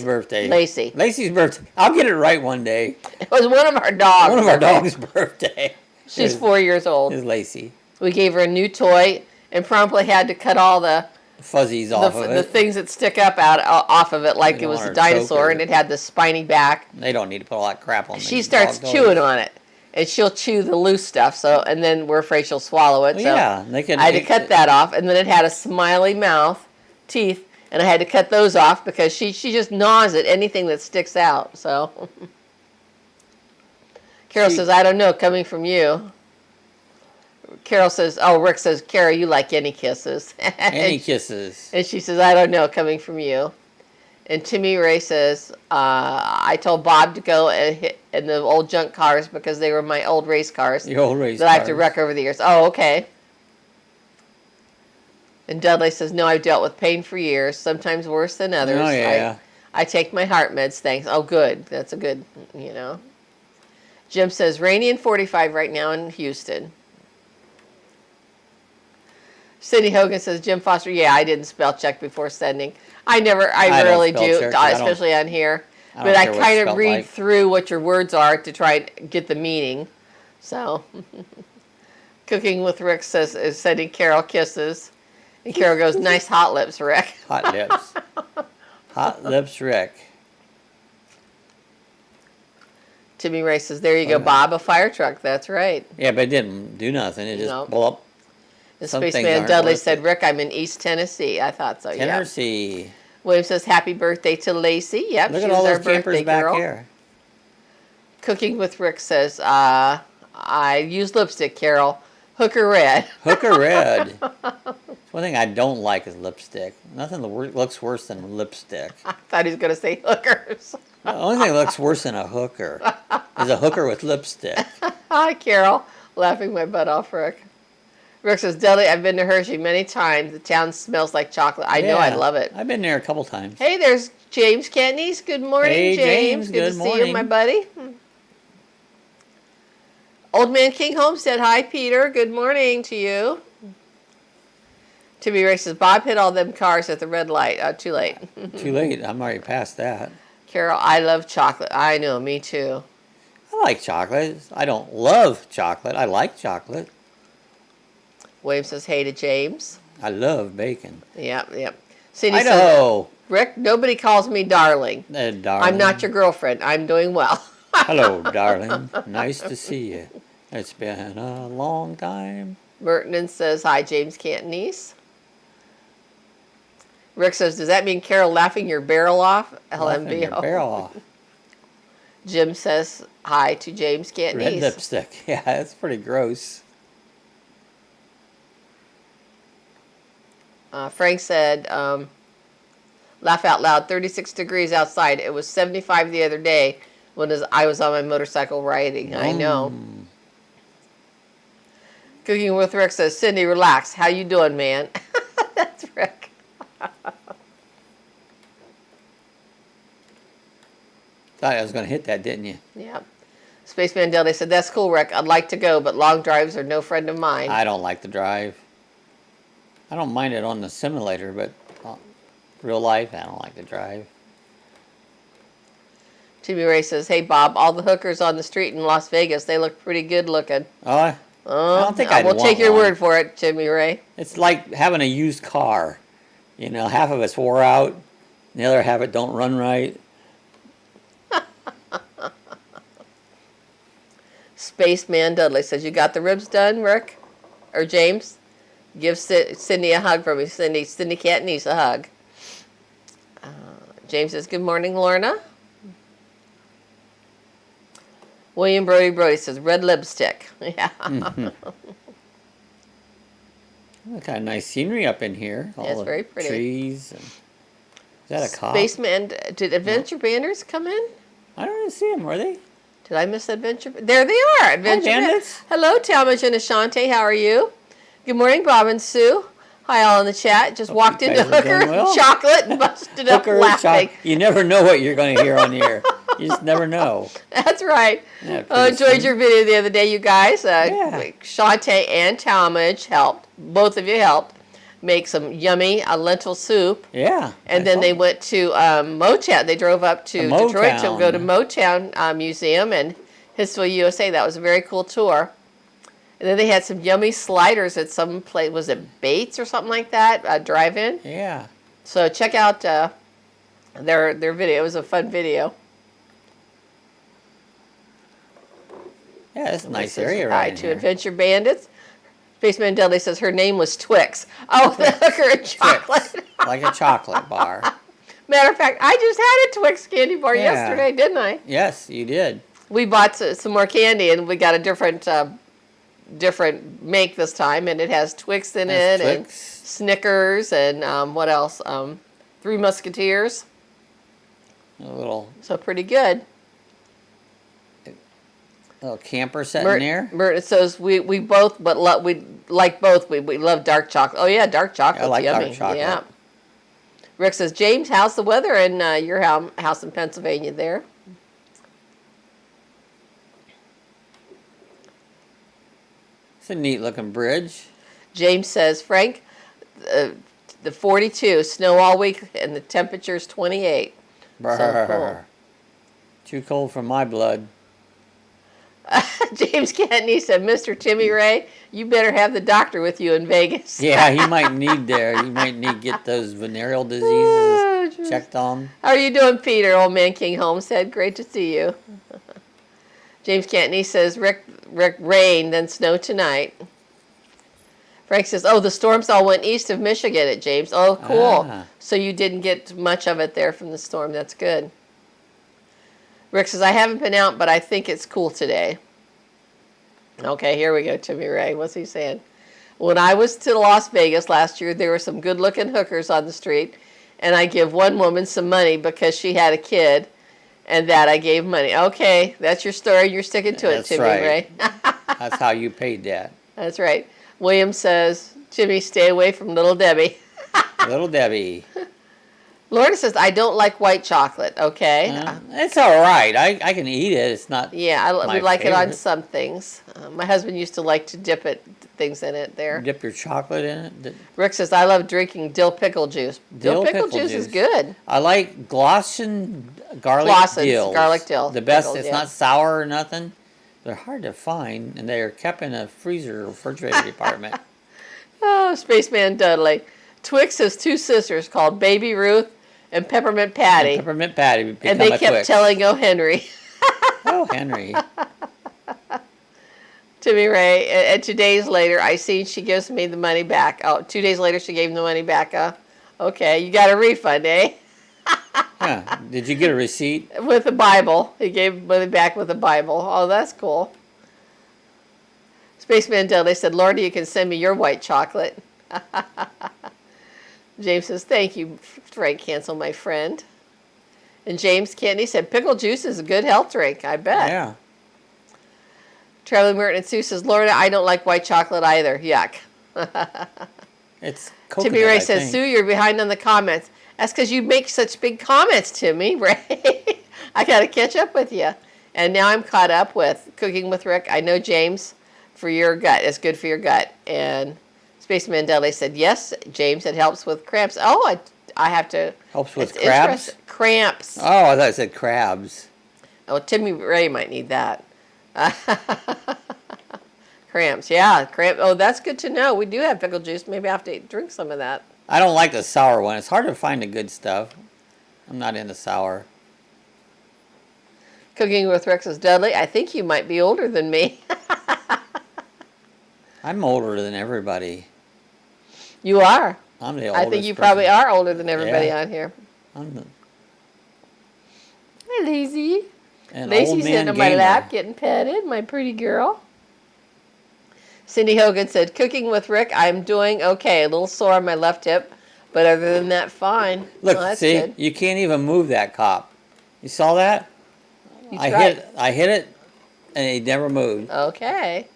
birthday. Lacey's birthday. I'll get it right one day. It was one of our dogs. One of our dogs' birthday. She's 4 years old. Is Lacey. We gave her a new toy and promptly had to cut all the fuzzies off of it. The things that stick up off of it like it was a dinosaur, and it had the spiny back. They don't need to put all that crap on. She starts chewing on it, and she'll chew the loose stuff. So, and then we're afraid she'll swallow it. Well, so yeah, they can. I had to cut that off, and then it had a smiley mouth, teeth, And I had to cut those off because she just gnaws at anything that sticks out. So Carol says, I don't know, coming from you. Carol says, oh, Rick says, Carol, you like any kisses. Any kisses. And she says, I don't know, coming from you. And Timmy Ray says, I told Bob to go and hit in the old junk cars because they were my old race cars. Your old race that cars. I have to wreck over the years. Oh, okay. And Dudley says, no, I've dealt with pain for years, sometimes worse than others. Oh, yeah. I take my heart meds, thanks. Oh, good. That's a good, you know. Jim says, rainy and 45 right now in Houston. Cindy Hogan says, Jim Foster, yeah, I didn't spell check before sending. I rarely do, especially on here. But I kind of read through what your words are to try and get the meaning. So, Cooking with Rick says, is sending Carol kisses. And Carol goes, nice hot lips, Rick. Hot lips. Hot lips, Rick. Timmy Ray says, there you go, Bob, a fire truck. That's right. Yeah, but it didn't do nothing. It just blew up. And Spaceman Dudley said, Rick, I'm in East Tennessee. I thought so, Tennessee. Yeah. William says, happy birthday to Lacey. Yep, look at all those campers back here. Cooking with Rick says, I use lipstick, Carol. Hooker red. Hooker red. One thing I don't like is lipstick. Nothing looks worse than lipstick. I thought he was going to say hookers. The only thing that looks worse than a hooker is a hooker with lipstick. Hi, Carol. Laughing my butt off, Rick. Rick says, Dudley, I've been to Hershey many times. The town smells like chocolate. I know, I love it. I've been there a couple times. Hey, there's James Cantniece. Good morning, hey, James. Good to see you, my buddy. Old Man King Homestead. Hi, Peter. Good morning to you. Timmy Ray says, Bob hit all them cars at the red light. Too late. Too late. I'm already past that. Carol, I love chocolate. I know, me too. I like chocolate. I don't love chocolate. I like chocolate. William says, hey to James. I love bacon. Yep. Cindy Idaho. Says, Rick, nobody calls me darling. Darling. I'm not your girlfriend. I'm doing well. Hello, darling. Nice to see you. It's been a long time. Merton says, hi, James Cantniece. Rick says, does that mean Carol laughing your barrel off? LMBO. Laughing your barrel off. Jim says, hi to James Cantniece. Red lipstick. Yeah, that's pretty gross. Frank said, laugh out loud, 36 degrees outside. It was 75 the other day when I was on my motorcycle riding. I know. Cooking with Rick says, Cindy, relax. How you doing, man? That's Rick. Thought I was going to hit that, didn't you? Yeah. Spaceman Dell, they said, that's cool, Rick. I'd like to go, but long drives are no friend of mine. I don't like to drive. I don't mind it on the simulator, but real life, I don't like to drive. Timmy Ray says, hey, Bob, all the hookers on the street in Las Vegas, they look pretty good looking. I don't think I'd we'll want take your one. word for it, Timmy Ray. It's like having a used car. You know, half of it's wore out, and the other half it don't run right. Spaceman Dudley says, you got the ribs done, Rick? Or James? Give Cindy a hug for me. Cindy Cantniece a hug. James says, good morning, Lorna. William Brody says, red lipstick. Yeah. Mm-hmm. What kind of nice scenery up in here. All it's very pretty. Trees. And, is that a cop? Spaceman, did Adventure Banders come in? I don't even see them, were they? Did I miss Adventure? There they are. Adventure Bandits. Hello, Talmadge and Ashante. How are you? Good morning, Bob and Sue. Hi, all in the chat. Just walked into Hooker and chocolate and busted up laughing. You never know what you're going to hear on here. You just never know. That's right. Yeah, enjoyed your video the other day, you guys. Shante and Talmadge helped. Both of you helped make some yummy lentil soup. Yeah. And then they went to Motown. They drove up to Detroit to go to Motown Museum and Hitsville, USA. That was a very cool tour. And then they had some yummy sliders at some place. Was it Bates or something like that? Drive-in? Yeah. So check out their video. It was a fun video. Yeah, it's a nice area right to Adventure Bandits. Spaceman Dudley says her name was Twix. Oh, the hooker and chocolate. like a chocolate bar. Matter of fact, I just had a Twix candy bar yesterday, didn't I? Yes, you did. We bought some more candy, and we got a different make this time, and it has Twix in it, and Snickers, and what else? Three Musketeers. So pretty good. Little camper sitting there. Merton says we both, but we like both. We love dark chocolate. Oh yeah, dark chocolate. I like yummy. dark chocolate. Yeah. Rick says, James, how's the weather in your house in Pennsylvania there? It's a neat looking bridge. James says, Frank, the 42, snow all week, and the temperature's 28. So cool. Too cold for my blood. James Cantney said, Mr. Timmy Ray, you better have the doctor with you in Vegas. Yeah, he might need to get those venereal diseases checked on. How are you doing, Peter? Old Man King Homestead. Great to see you. James Cantney says, Rick, rain, then snow tonight. Frank says, oh, the storms all went east of Michigan at James. Oh, cool. So you didn't get much of it there from the storm. That's good. Rick says, I haven't been out, but I think it's cool today. Okay, here we go, Timmy Ray. What's he saying? When I was to Las Vegas last year, there were some good-looking hookers on the street, and I give one woman some money because she had a kid, and that I gave money. Okay, that's your story. You're sticking to it, Timmy Ray. That's how you paid that. That's right. William says, Timmy, stay away from Little Debbie. Little Debbie. Lorna says, I don't like white chocolate, okay? It's all right. I can eat it. It's not we like it on some things. My husband used to like to dip things in it there. Dip your chocolate in it? Rick says, I love drinking dill pickle juice. Dill pickle juice is good. I like Glosson garlic dill. Garlic dill. The best. It's not sour or nothing. They're hard to find, and they're kept in a refrigerator department. Oh, Spaceman Dudley. Twix has two sisters called Baby Ruth and Peppermint Patty. And Peppermint Patty and they kept telling Henry. Oh, Henry. Timmy Ray. And 2 days later, I see she gives me the money back. Oh, 2 days later, she gave him the money back. Okay, you got a refund, eh? Huh. Did you get a receipt? With a Bible. He gave money back with a Bible. Oh, that's cool. Spaceman Dudley said, Lordy, you can send me your white chocolate. James says, thank you, Frank Cancel, my friend. And James Kennedy said, pickle juice is a good health drink, I bet. Yeah. Traveling Merton and Sue says, Lorna, I don't like white chocolate either. Yuck. It's coconut, Timmy Ray says, Sue, you're behind on the comments. That's because you make such big comments, Timmy Ray. I got to catch up with you. And now I'm caught up with Cooking with Rick. I know, James, for your gut. It's good for your gut. And Spaceman Dudley said, yes, James, it helps with cramps. Oh, I have to. Helps with crabs? Cramps. Oh, I thought it said crabs. Oh, Timmy Ray might need that. Cramps, yeah. Cramp. Oh, that's good to know. We do have pickle juice. Maybe I have to drink some of that. I don't like the sour one. It's hard to find the good stuff. I'm not into sour. Cooking with Rick says, Dudley, I think you might be older than me. I'm older than everybody. You are. I'm the oldest. I think you probably are older than everybody on here. Hi, Lazy. Lazy's sitting on my lap getting petted, my pretty girl. Cindy Hogan said, Cooking with Rick, I'm doing okay. A little sore on my left hip, but other than that, fine. Look, see, good. You can't even move that cop. You saw that? I hit it, and it never moved. Okay.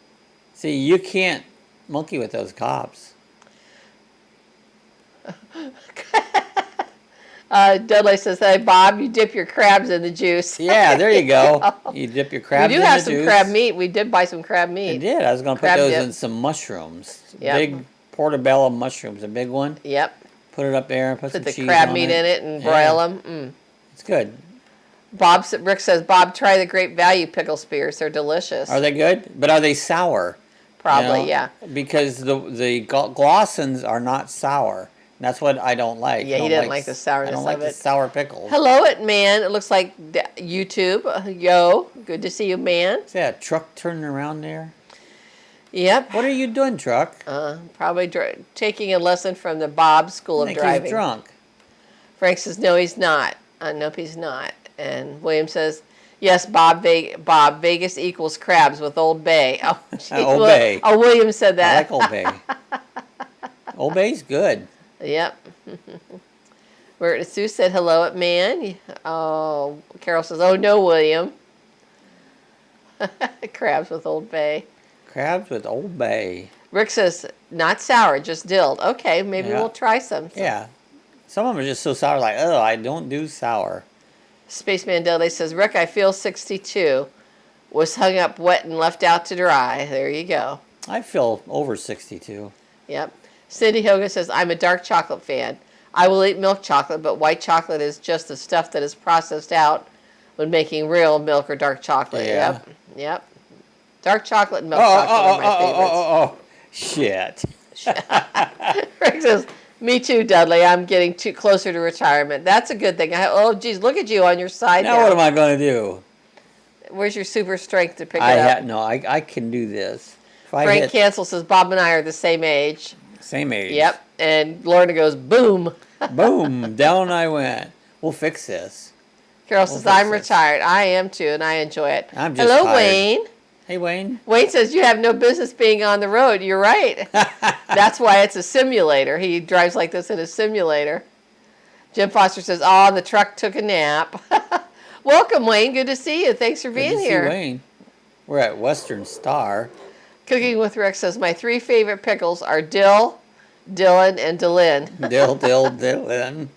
See, you can't monkey with those cops. Dudley says, hey, Bob, you dip your crabs in the juice. Yeah, there you go. You dip your crabs in the juice. We do have some crab meat. We did buy some crab meat. I did. I was going to put those in some mushrooms. Yep. Big portobello mushrooms, a big one. Yep. Put it up there and put some cheese on it. Put the crab meat in it and broil them. It's good. Rick says, Bob, try the Great Value pickle spears. They're delicious. Are they good? But are they sour? Probably, yeah. Because the Glossons are not sour. That's what I don't like. Yeah, he didn't like the sourness of it. I don't like the sour pickles. Hello, man. It looks like YouTube. Yo, good to see you, man. Is that a truck turning around there? Yep. What are you doing, truck? Probably taking a lesson from the Bob School I of think Driving. he's drunk. Frank says, no, he's not. Nope, he's not. And William says, yes, Bob, Vegas equals crabs with Old Bay. Oh, Old Bay. Oh, William said that. I like Old Bay. Old Bay's good. Yep. Sue said hello at man. Oh, Carol says, oh no, William. Crabs with Old Bay. Crabs with Old Bay. Rick says, not sour, just dilled. Okay, maybe we'll try some. Yeah. Some of them are just so sour, like, oh, I don't do sour. Spaceman Dele says, Rick, I feel 62. Was hung up wet and left out to dry. There you go. I feel over 62. Yep. Cindy Hogan says, I'm a dark chocolate fan. I will eat milk chocolate, but white chocolate is just the stuff that is processed out when making real milk or dark chocolate. Yeah. Yep. Dark chocolate and milk chocolate are my favorites. Shit. Rick says, me too, Dudley. I'm getting too closer to retirement. That's a good thing. Oh, geez, look at you on your side now. Now what am I going to do? Where's your super strength to pick it up? No, I can do this. Frank Cancel says, Bob and I are the same age. Same age. Yep. And Lorna goes, boom. Boom. Down I went. We'll fix this. Carol says, I'm retired. I am too, and I enjoy it. I'm just Hello, tired. Wayne. Hey, Wayne. Wayne says, you have no business being on the road. You're right. That's why it's a simulator. He drives like this in a simulator. Jim Foster says, oh, the truck took a nap. Welcome, Wayne. Good to see you. Thanks for being here. Good to see Wayne. We're at Western Star. Cooking with Rick says, my 3 favorite pickles are dill, Dylan, and Dylan. Dill, Dylan.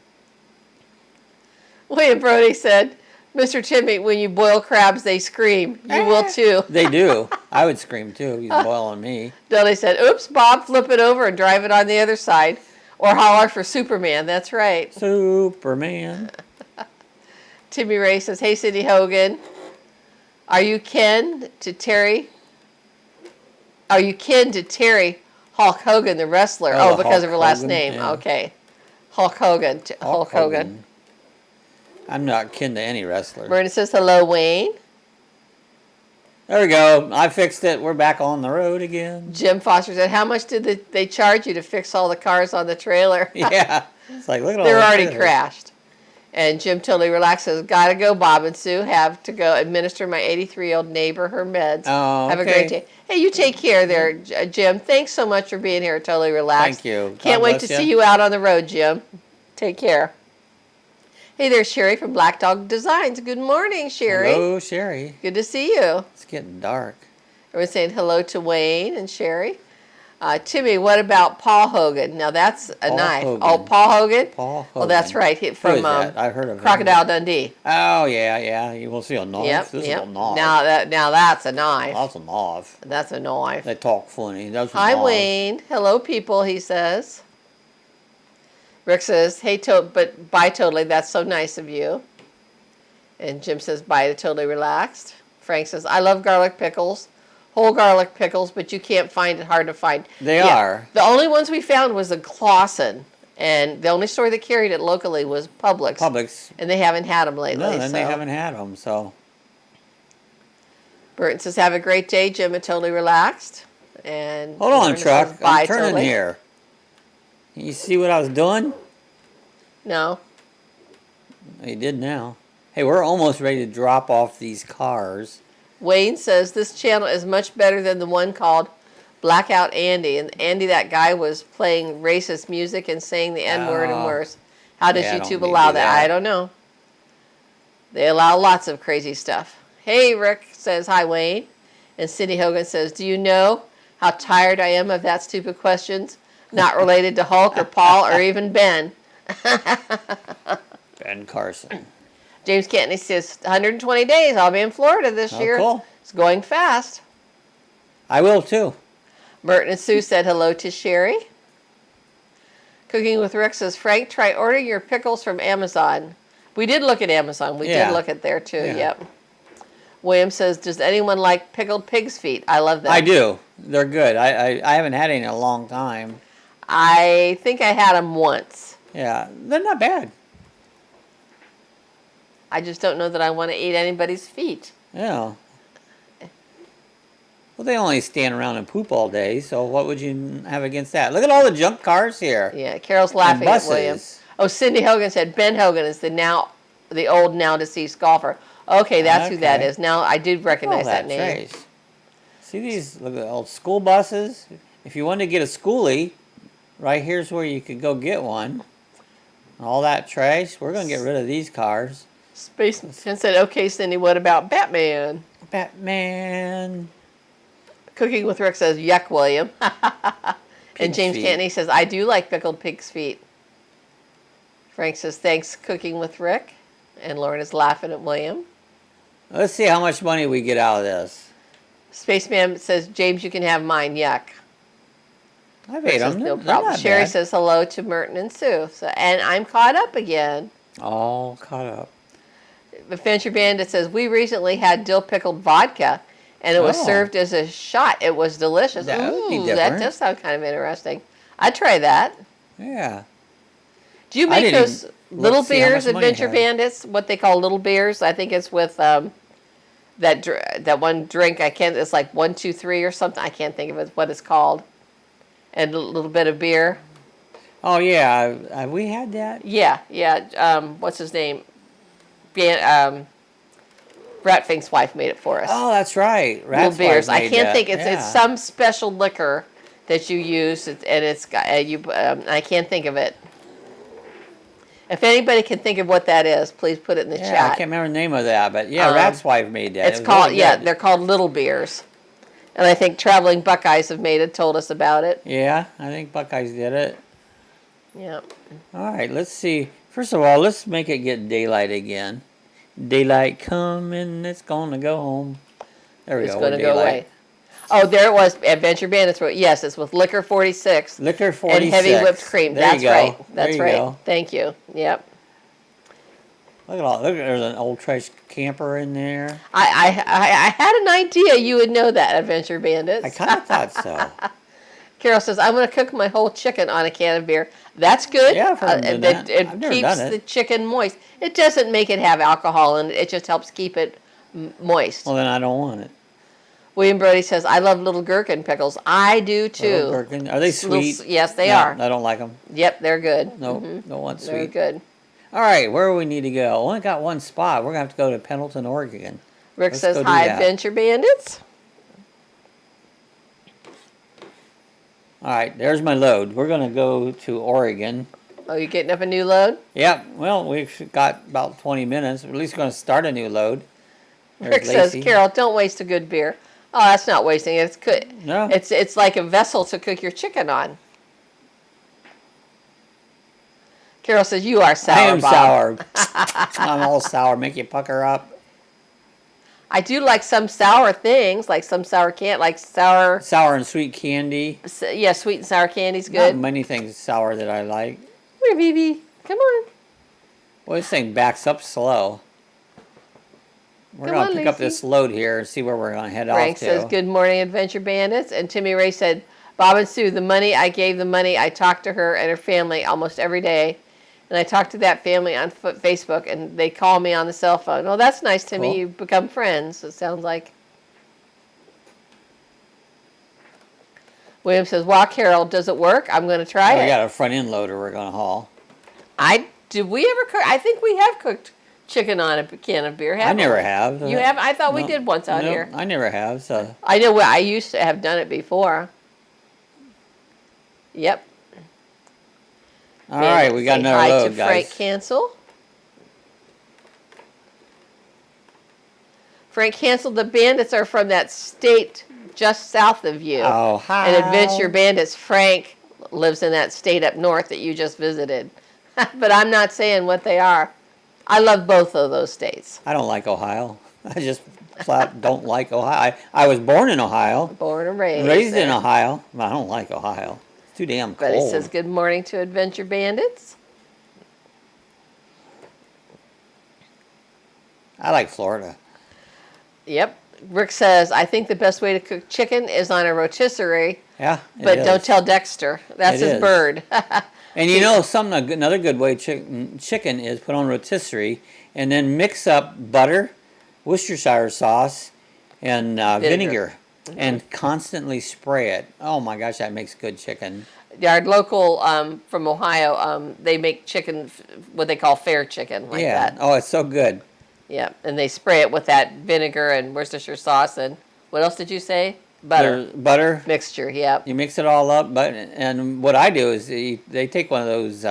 William Brody said, Mr. Timmy, when you boil crabs, they scream. You will too. They do. I would scream too. He's boiling me. Dudley said, oops, Bob, flip it over and drive it on the other side. Or holler for Superman. That's right. Superman. Timmy Ray says, hey, Cindy Hogan, are you kin to Terry Hulk Hogan, the wrestler? Oh, because Hulk of her last Hogan, name. yeah. Okay. Hulk Hogan. Hulk Hogan. I'm not kin to any wrestler. Miranda says, hello, Wayne. There we go. I fixed it. We're back on the road again. Jim Foster said, how much did they charge you to fix all the cars on the trailer? Yeah. It's like, look at all They're those already trailers. crashed. And Jim totally relaxed says, gotta go, Bob and Sue. Have to go administer my 83-year-old neighbor her meds. Oh, Have a great day. Hey, you take care there, Jim. Thanks so much for being here. Totally relaxed. Thank you. Can't wait to see you out on the road, Jim. Take care. Hey, there's Sherry from Black Dog Designs. Good morning, Sherry. Hello, Sherry. Good to see you. It's getting dark. Everyone's saying hello to Wayne and Sherry. Timmy, what about Paul Hogan? Now that's a Paul knife. Hogan. Oh, Paul Hogan? Paul Hogan. Well, that's right. Who From is that? I've heard of Crocodile him. Dundee. Oh, yeah. You will see a knife. Yep, This yep. is a knife. Now that's a knife. That's a knife. That's a knife. They talk funny. That's a Hi, knife. Wayne. Hello, people, he says. Rick says, hey, but bye, Totally. That's so nice of you. And Jim says, bye to Totally Relaxed. Frank says, I love garlic pickles. Whole garlic pickles, but you can't find it. Hard to find. They are. The only ones we found was the Clausen. And the only store that carried it locally was Publix. Publix. And they haven't had them lately. No, then they haven't had them, so. Burton says, have a great day, Jim, and Totally Relaxed. And Hold on, Lorna truck. says, bye, I'm turning Totally. here. You see what I was doing? No. You did now. Hey, we're almost ready to drop off these cars. Wayne says, this channel is much better than the one called Blackout Andy. And Andy, that guy, was playing racist music and saying the N-word and worse. How does Yeah, I don't YouTube need to allow do that? that. I don't know. They allow lots of crazy stuff. Hey, Rick says, hi, Wayne. And Cindy Hogan says, do you know how tired I am of that stupid questions? Not related to Hulk or Paul or even Ben. Ben Carson. James Cantney says, 120 days. I'll be in Florida this year. Cool. It's going fast. I will too. Merton and Sue said hello to Sherry. Cooking with Rick says, Frank, try ordering your pickles from Amazon. We did look at Amazon. We did look at there too. Yeah. Yep. William says, does anyone like pickled pig's feet? I love them. I do. They're good. I haven't had any in a long time. I think I had them once. Yeah, they're not bad. I just don't know that I want to eat anybody's feet. Yeah. Well, they only stand around and poop all day, so what would you have against that? Look at all the junk cars here. Yeah, Carol's laughing at William. Buses. Oh, Cindy Hogan said Ben Hogan is the old now deceased golfer. Okay, that's who that is. Now I did recognize that name. Trace. See these? Look at the old school buses. If you wanted to get a schoolie, right here's where you could go get one. All that trash. We're gonna get rid of these cars. Spaceman said, "Okay, Cindy, what about Batman?" Batman. Cooking with Rick says, "Yuck, William." And James Cantney says, "I do like pickled pig's feet." Frank says, "Thanks, Cooking with Rick." And Lauren is laughing at William. Let's see how much money we get out of this. Spaceman says, "James, you can have mine." Yuck. I've ate them. No problem. Sherry says hello to Merton and Sue. So, and I'm caught up again. All caught up. Adventure Bandit says, "We recently had dill pickled vodka, and it was served as a shot. It was delicious." That would be Ooh, different. that does sound kind of interesting. I'd try that. Yeah. Do you make those little beers, Adventure Bandits? What they call little beers? I think it's with that one drink. It's like 1, 2, 3 or something. I can't think of it. What it's called. And a little bit of beer. Oh yeah, have we had that? Yeah. What's his name? Ratfink's wife made it for us. Oh, that's right. Little beers. I can't think. It's some special liquor that you use, and it's got I can't think of it. If anybody can think of what that is, please put it in the chat. I can't remember the name of that, but yeah, Rat's wife made that. It's called they're called little beers, and I think Traveling Buckeyes have told us about it. Yeah, I think Buckeyes did it. Yeah. All right, let's see. First of all, let's make it get daylight again. Daylight coming, it's gonna go home. There we go. It's gonna go away. Oh, there it was. Adventure Bandits. Yes, it's with Liquor 46. Liquor 46. And heavy whipped cream. There you go. Right. That's there you right. Go. Thank you. Yep. Look at all. Look, there's an old trash camper in there. I had an idea you would know that, Adventure Bandits. I kind of thought so. Carol says, "I'm going to cook my whole chicken on a can of beer." That's good. Yeah, I've heard of that. It I've never keeps done it. the chicken moist. It doesn't make it have alcohol in it. It just helps keep it moist. Well, then I don't want it. William Brody says, "I love little gherkin pickles." I do too. Little gherkin. Are they sweet? Yes, they are. I don't like them. Yep, they're good. No, don't want sweet. They're good. All right, where do we need to go? Only got one spot. We're going to have to go to Pendleton, Oregon. Rick says, "Hi, Adventure Bandits." All right, there's my load. We're going to go to Oregon. Oh, you getting up a new load? Yep. Well, we've got about 20 minutes. At least we're going to start a new load. There's Rick says, "Carol, don't waste a good beer." Oh, that's not wasting it. It's good. No. It's like a vessel to cook your chicken on. Carol says, "You are sour, I am Bob." sour. I'm all sour. Make you pucker up. I do like some sour things, like some sour sour. Sour and sweet candy. Yeah, sweet and sour candy's good. Not many things sour that I like. Come here, BB. Come on. Well, this thing backs up slow. We're Come going on, to pick up Lacey. this load here and see where we're going to head Frank off to. says, "Good morning, Adventure Bandits." And Timmy Ray said, "Bob and Sue, I talked to her and her family almost every day. And I talked to that family on Facebook, and they call me on the cell phone." Oh, that's nice, Timmy. Cool. You've become friends, it sounds like. William says, "Wow, Carol, does it work? I'm going to try it." We got a front end loader we're going to haul. Did we ever cook? I think we have cooked chicken on a can of beer, haven't we? I never have. You have? I thought we did once out here. I never have. So I know I used to have done it before. Yep. all right, we got another load, to guys. Frank Cancel. Frank Cancel, the Bandits are from that state just south of you. Oh, hi. And Adventure Bandits, Frank lives in that state up north that you just visited. But I'm not saying what they are. I love both of those states. I don't like Ohio. I just flat don't like Ohio. I was born in Ohio. Born and raised. Raised in there. Ohio. I don't like Ohio. It's too damn cold. But he says, "Good morning to Adventure Bandits." I like Florida. Yep. Rick says, "I think the best way to cook chicken is on a rotisserie." Yeah, But don't tell Dexter. That's It his is. bird. And you know, another good way chicken is put on rotisserie and then mix up butter, Worcestershire sauce, and vinegar. and constantly spray it. Oh my gosh, that makes good chicken. Our local from Ohio, they make chicken, what they call fair chicken, like that. Oh, it's so good. Yeah, and they spray it with that vinegar and Worcestershire sauce and what else did you say? Butter. Butter. Mixture, yeah. You mix it all up, and what I do is they take one of those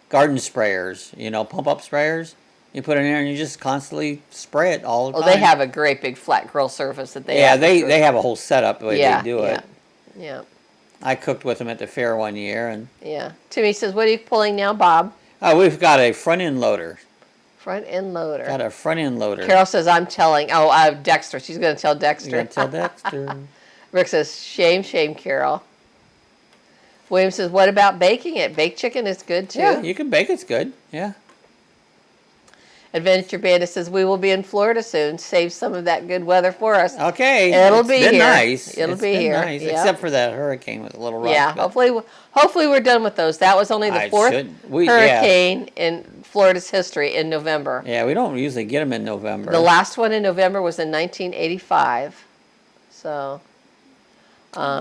garden sprayers, pump up sprayers. You put it in there and you just constantly spray it all the time. Oh, they have a great big flat grill surface that they have. Yeah, they have a whole setup the way they do it. Yeah. I cooked with them at the fair one year. And yeah. Timmy says, what are you pulling now, Bob? We've got a front end loader. Front end loader. Got a front end loader. Carol says, I'm telling. Dexter. She's going to tell Dexter. You're going to tell Dexter. Rick says, shame, Carol. William says, what about baking it? Baked chicken is good, too. Yeah, you can bake. It's good. Yeah. Adventure Bandit says, we will be in Florida soon. Save some of that good weather for us. Okay. It'll be here. Nice. It'll be here. Nice. Yep. Except for that hurricane with a little rough. Yeah, hopefully we're done with those. That was only the fourth hurricane in Florida's history in November. Yeah, we don't usually get them in November. The last one in November was in 1985. So,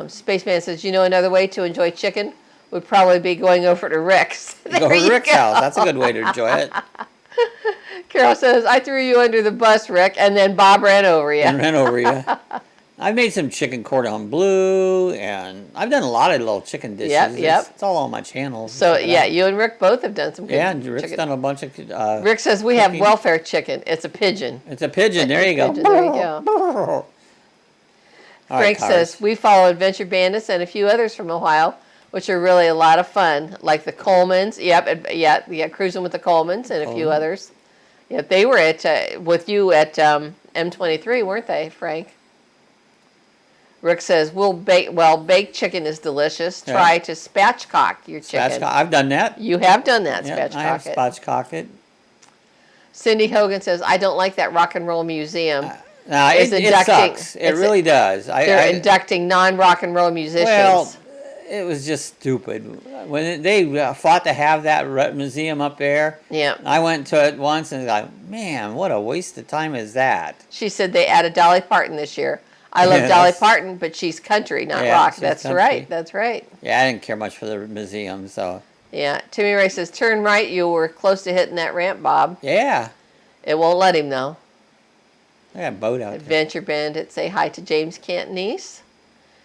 Spaceman says, another way to enjoy chicken would probably be going over to Rick's. Go to Rick's house. That's a good way to enjoy it. Carol says, I threw you under the bus, Rick, and then Bob ran over you. I've made some chicken cordon bleu, and I've done a lot of little chicken dishes. Yep. It's all on my channel. So, you and Rick both have done some good Rick's chicken. done a bunch of Rick says, we have welfare chicken. It's a pigeon. It's a pigeon. There you go. There you go. Frank says, we follow Adventure Bandits and a few others from Ohio, which are really a lot of fun, like the Colemans. Cruising with the Colemans and a few others. Yep, they were with you at M23, weren't they, Frank? Rick says, baked chicken is delicious. Try to spatchcock your chicken. I've done that. You have done that, spatchcock it. I have spatchcocked it. Cindy Hogan says, I don't like that rock and roll museum. It sucks. It really does. They're inducting non-rock and roll musicians. Well, it was just stupid. When they fought to have that museum up there, I went to it once and was like, man, what a waste of time is that? She said they added Dolly Parton this year. I love Dolly Parton, but she's country, not rock. That's country. Right. That's right. Yeah, I didn't care much for the museum, so. Yeah. Timmy Ray says, turn right. You were close to hitting that ramp, Bob. Yeah. It won't let him, though. I got a boat out Adventure Bandit, say hi to James Cantonese.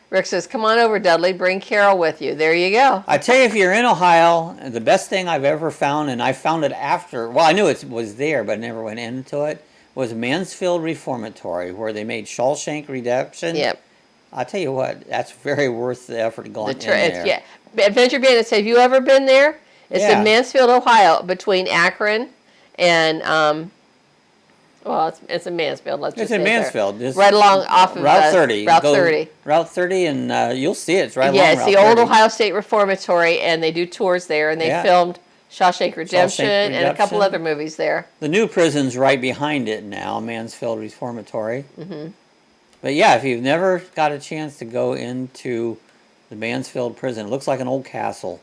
Rick says, come on over, Dudley. Bring Carol with you. There you go. I tell you, if you're in Ohio, the best thing I've ever found, and I found it after, I knew it was there, but I never went into it, was Mansfield Reformatory, where they made Shawshank Redemption. Yep. I'll tell you what, that's very worth the effort going in there. Yeah. Adventure Bandit says, have you ever been there? It's in Mansfield, Ohio, between Akron and... it's in Mansfield. It's in Mansfield. It's right along off of Route 30. Route 30. Route 30, and you'll see it. It's right along Route 30. Yeah, it's the old Ohio State Reformatory, and they do tours there, and they filmed Shawshank Redemption and a couple other movies there. The new prison's right behind it now, Mansfield Reformatory. Mm-hmm. But yeah, if you've never got a chance to go into the Mansfield prison, it looks like an old castle.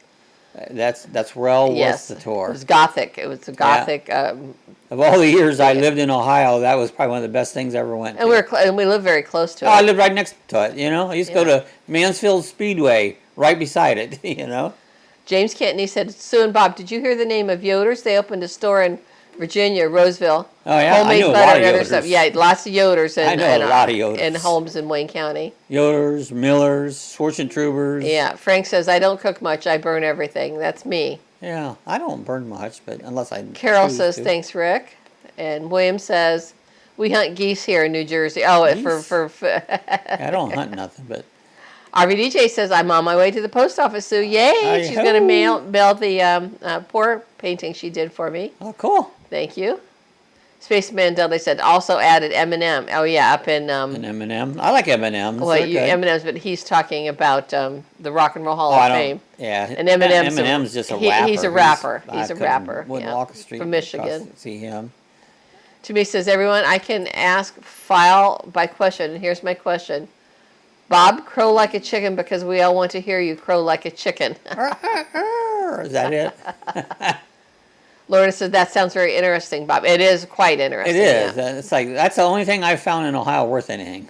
That's well worth the tour. It was Gothic. It was a Gothic. Of all the years I lived in Ohio, that was probably one of the best things I ever went to. And we live very close to it. I lived right next to it, I used to go to Mansfield Speedway, right beside it, James Cantonese said, Sue and Bob, did you hear the name of Yoder's? They opened a store in Virginia, Roseville. Oh, yeah, Homemade I know a butter lot of and other Yoders. stuff. Yeah, lots of Yoders. I know a lot of Yoders. In Holmes and Wayne County. Yoders, Millers, Schwarzentrubers. Yeah, Frank says, I don't cook much. I burn everything. That's me. Yeah, I don't burn much, but unless I Carol says, thanks, Rick. And William says, we hunt geese here in New Jersey. Oh, geese? I don't hunt nothing, but... RVDJ says, I'm on my way to the post office, Sue. Yay! She's going to mail the pour painting she did for me. Oh, cool. Thank you. Spaceman Dudley said, also added M&M. Oh, yeah, up in... An M&M. I like M&Ms. Well, M&Ms, but he's talking about the Rock and Roll Hall of Fame. Yeah. And M&M's just a rapper. He's a rapper. He's a rapper. Wouldn't walk the street from Michigan. See him. To me says, everyone, I can ask file by question. And here's my question. Bob, crow like a chicken because we all want to hear you crow like a chicken. Is that it? Lorna said, that sounds very interesting, Bob. It is quite interesting. It is. Yeah. It's like, that's the only thing I've found in Ohio worth anything.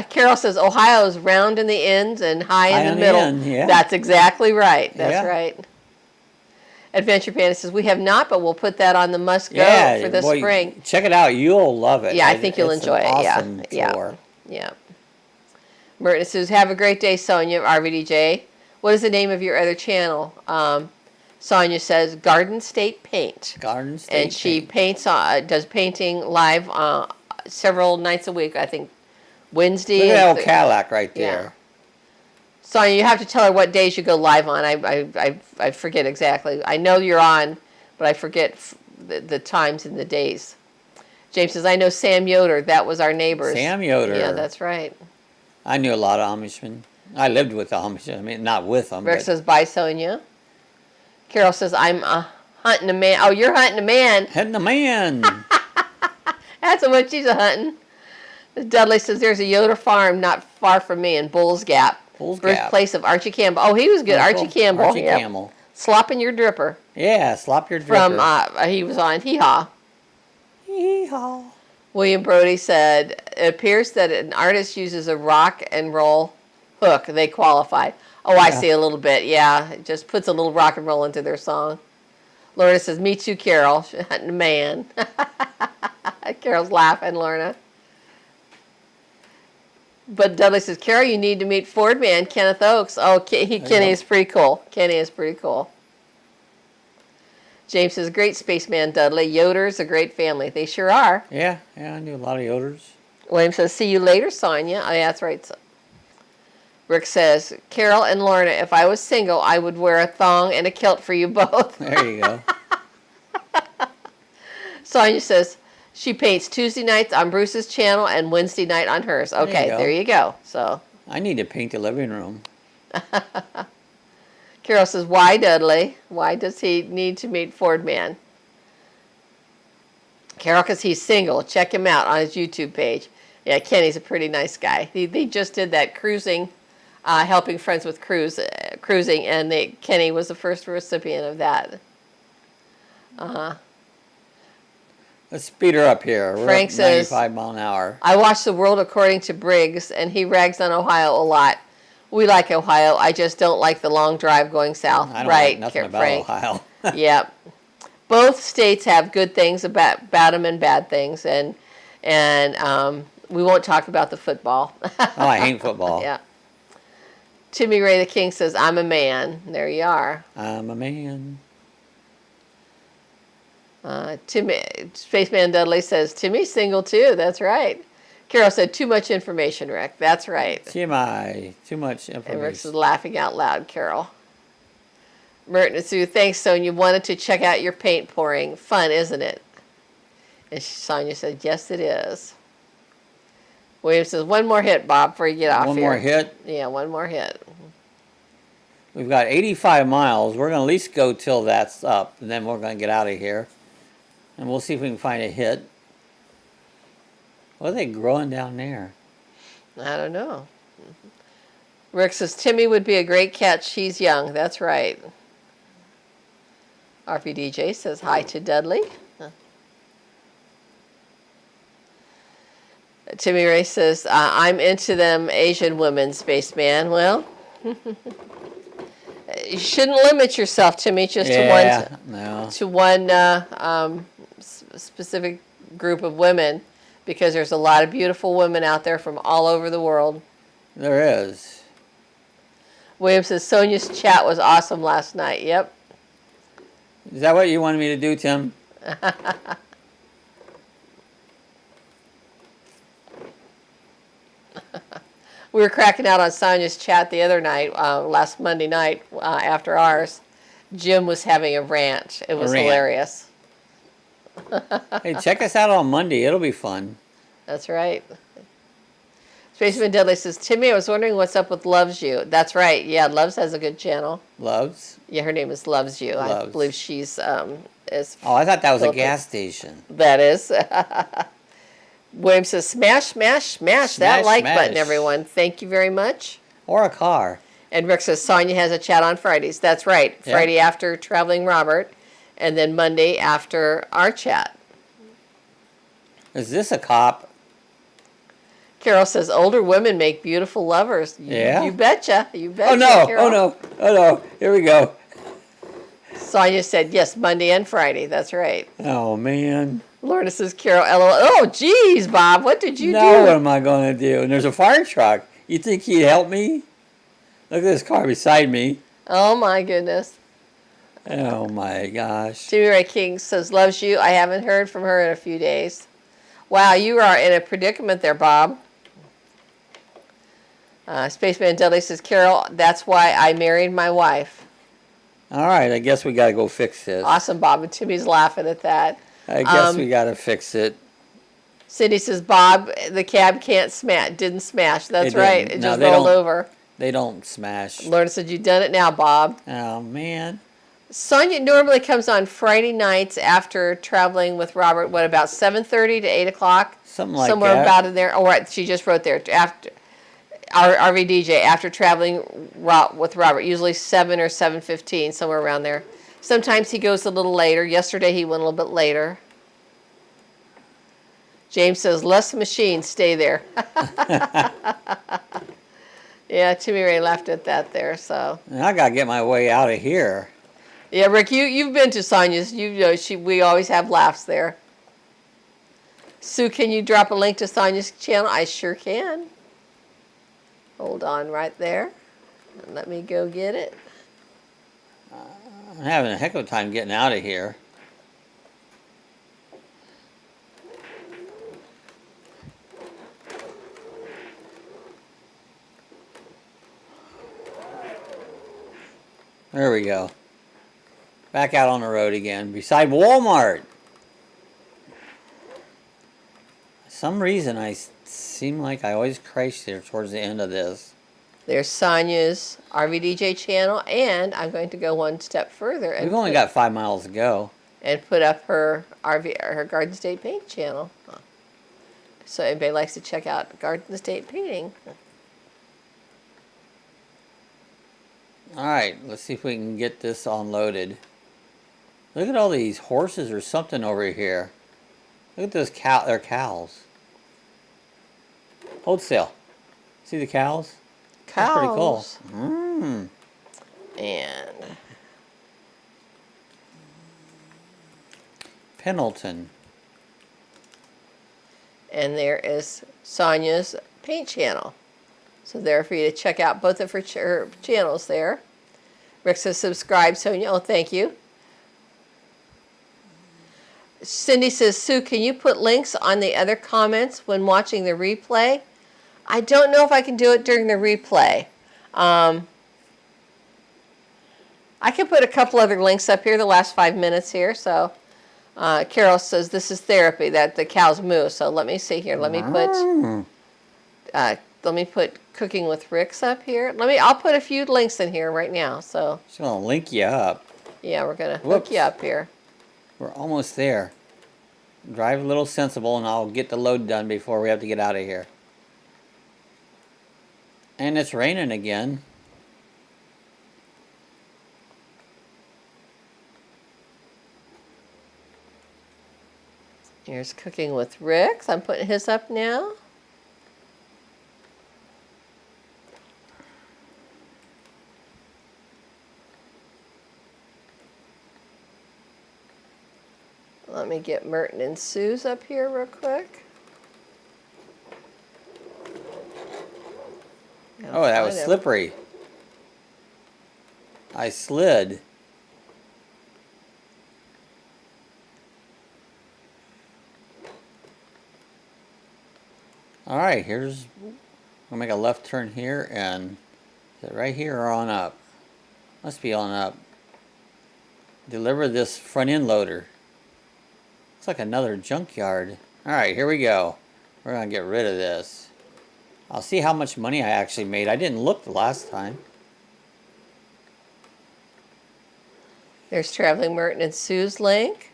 Carol says Ohio is round in the ends and high in the middle. Yeah. That's exactly right. That's right. Adventure Panda says we have not, but we'll put that on the must go for the spring. Check it out. You'll love it. Yeah, I think you'll enjoy it. Awesome tour. Yeah. Merton says, have a great day, Sonia, RVDJ. What is the name of your other channel? Sonia says, Garden State Paint. Garden State Paint. And she paints, does painting live several nights a week, I think Wednesday. Look at that old Cadillac right there. Yeah. Sonia, you have to tell her what days you go live on. I forget exactly. I know you're on, but I forget the times and the days. James says, I know Sam Yoder. That was our neighbors. Sam Yoder. Yeah, that's right. I knew a lot of Amishmen. I lived with the Amishmen. I mean, not with them. Rick says, bye, Sonia. Carol says, I'm hunting a man. Oh, you're hunting a man. Hunting a man. That's what she's hunting. Dudley says, there's a Yoder farm not far from me in Bulls Gap. Birthplace of Archie Campbell. Oh, he was good. Archie Campbell. Archie Campbell. Slopping your dripper. Yeah, slop your dripper. From, he was on Hee Haw. Hee Haw. William Brody said, it appears that an artist uses a rock and roll hook. They qualify. Oh, I see a little bit. Yeah, it just puts a little rock and roll into their song. Lorna says, me too, Carol. Hunting a man. Carol's laughing, Lorna. But Dudley says, Carol, you need to meet Ford man, Kenneth Oakes. Oh, Kenny is pretty cool. Kenny is pretty cool. James says, great spaceman, Dudley. Yoder's a great family. They sure are. Yeah, I knew a lot of Yoders. William says, see you later, Sonia. Oh, yeah, that's right. Rick says, Carol and Lorna, if I was single, I would wear a thong and a kilt for you both. There you go. Sonia says, she paints Tuesday nights on Bruce's channel and Wednesday night on hers. Okay, there you go. So I need to paint the living room. Carol says, why, Dudley? Why does he need to meet Ford man? Carol, because he's single. Check him out on his YouTube page. Yeah, Kenny's a pretty nice guy. They just did that cruising, helping friends with cruising, and Kenny was the first recipient of that. Let's speed her up here. We're Frank up says, 95 mile an hour. I watch The World According to Briggs, and he rags on Ohio a lot. We like Ohio. I just don't like the long drive going south. I don't like nothing about Frank. Ohio. Yep. Both states have good things about them and bad things, and we won't talk about the football. Oh, I hate football. Yeah. Timmy Ray the King says, I'm a man. There you are. I'm a man. Spaceman Dudley says, Timmy's single too. That's right. Carol said, too much information, Rick. That's right. TMI. Too much information. And Rick's laughing out loud, Carol. Merton and Sue, thanks, Sonia. Wanted to check out your paint pouring. Fun, isn't it? And Sonia said, yes, it is. William says, one more hit, Bob, before you get off here. One more hit? Yeah, one more hit. We've got 85 miles. We're going to at least go till that's up, and then we're going to get out of here. And we'll see if we can find a hit. What are they growing down there? I don't know. Rick says, Timmy would be a great catch. He's young. That's right. RPDJ says hi to Dudley. Timmy Ray says, I'm into them Asian women, spaceman. Well, you shouldn't limit yourself, Timmy, just to one specific group of women, because there's a lot of beautiful women out there from all over the world. There is. William says, Sonia's chat was awesome last night. Yep. Is that what you wanted me to do, Tim? We were cracking out on Sonia's chat the other night, last Monday night after ours. Jim was having a rant. It was hilarious. Hey, check us out on Monday. It'll be fun. That's right. Spaceman Dudley says, Timmy, I was wondering what's up with Loves You. That's right. Yeah, Loves has a good channel. Loves? Yeah, her name is Loves You. Loves. I believe she's is. Oh, I thought that was a gas station. That is. William says, smash, smash, smash that like button, everyone. Thank you very much. Or a car. And Rick says, Sonia has a chat on Fridays. That's right. Yep. Friday after Traveling Robert, and then Monday after our chat. Is this a cop? Carol says older women make beautiful lovers. Yeah. You betcha. You betcha. Oh no! Carol. Oh no! Oh no! Here we go. Sonia said yes, Monday and Friday. That's right. Oh man. Lorna says Carol. LOL. Oh geez, Bob, what did you do? Now what am I going to do? And there's a fire truck. You think he'd help me? Look at this car beside me. Oh my goodness. Oh my gosh. Jimmy Ray King says loves you. I haven't heard from her in a few days. Wow, you are in a predicament there, Bob. Spaceman Dudley says, Carol, that's why I married my wife. All right, I guess we got to go fix this. Awesome, Bob. And Timmy's laughing at that. I guess we got to fix it. Cindy says, Bob, the cab didn't smash. That's right. It just rolled over. They don't smash. Lorna said, you've done it now, Bob. Oh, man. Sonia normally comes on Friday nights after traveling with Robert, what, about 7:30 to 8 o'clock? Something like Somewhere that. about in there. Oh, right, she just wrote there. After our RV DJ, after traveling with Robert, usually 7 or 7:15, somewhere around there. Sometimes he goes a little later. Yesterday he went a little bit later. James says, less machines, stay there. Yeah, Timmy Ray laughed at that there, so. I got to get my way out of here. Yeah, Rick, you've been to Sonia's. You know, we always have laughs there. Sue, can you drop a link to Sonia's channel? I sure can. Hold on right there. And let me go get it. I'm having a heck of a time getting out of here. There we go. Back out on the road again, beside Walmart. For some reason, I seem like I always crash there towards the end of this. There's Sonia's RVDJ channel, and I'm going to go one step further. And We've only got 5 miles to go. And put up her Garden State Paint channel. So anybody likes to check out Garden State Painting. All right, let's see if we can get this unloaded. Look at all these horses or something over here. Look at those they're cows. Hold still. See the cows? Cows. That's pretty cool. Mm. And Pendleton. And there is Sonia's paint channel. So there for you to check out both of her channels there. Rick says subscribe, Sonia. Oh, thank you. Cindy says, Sue, can you put links on the other comments when watching the replay? I don't know if I can do it during the replay. I can put a couple other links up here the last 5 minutes here. So Carol says this is therapy, that the cows moo. So let me see here. Let me put Cooking with Rick's up here. I'll put a few links in here right now. So She's gonna link you up. Yeah, we're gonna hook you up here. We're almost there. Drive a little sensible, and I'll get the load done before we have to get out of here. And it's raining again. Here's Cooking with Rick's. I'm putting his up now. Let me get Merton and Sue's up here real quick. Oh, that was slippery. I slid. All right, here's, I'll make a left turn here, and is it right here or on up? Must be on up. Deliver this front end loader. Looks like another junkyard. All right, here we go. We're gonna get rid of this. I'll see how much money I actually made. I didn't look the last time. There's Traveling Merton and Sue's link.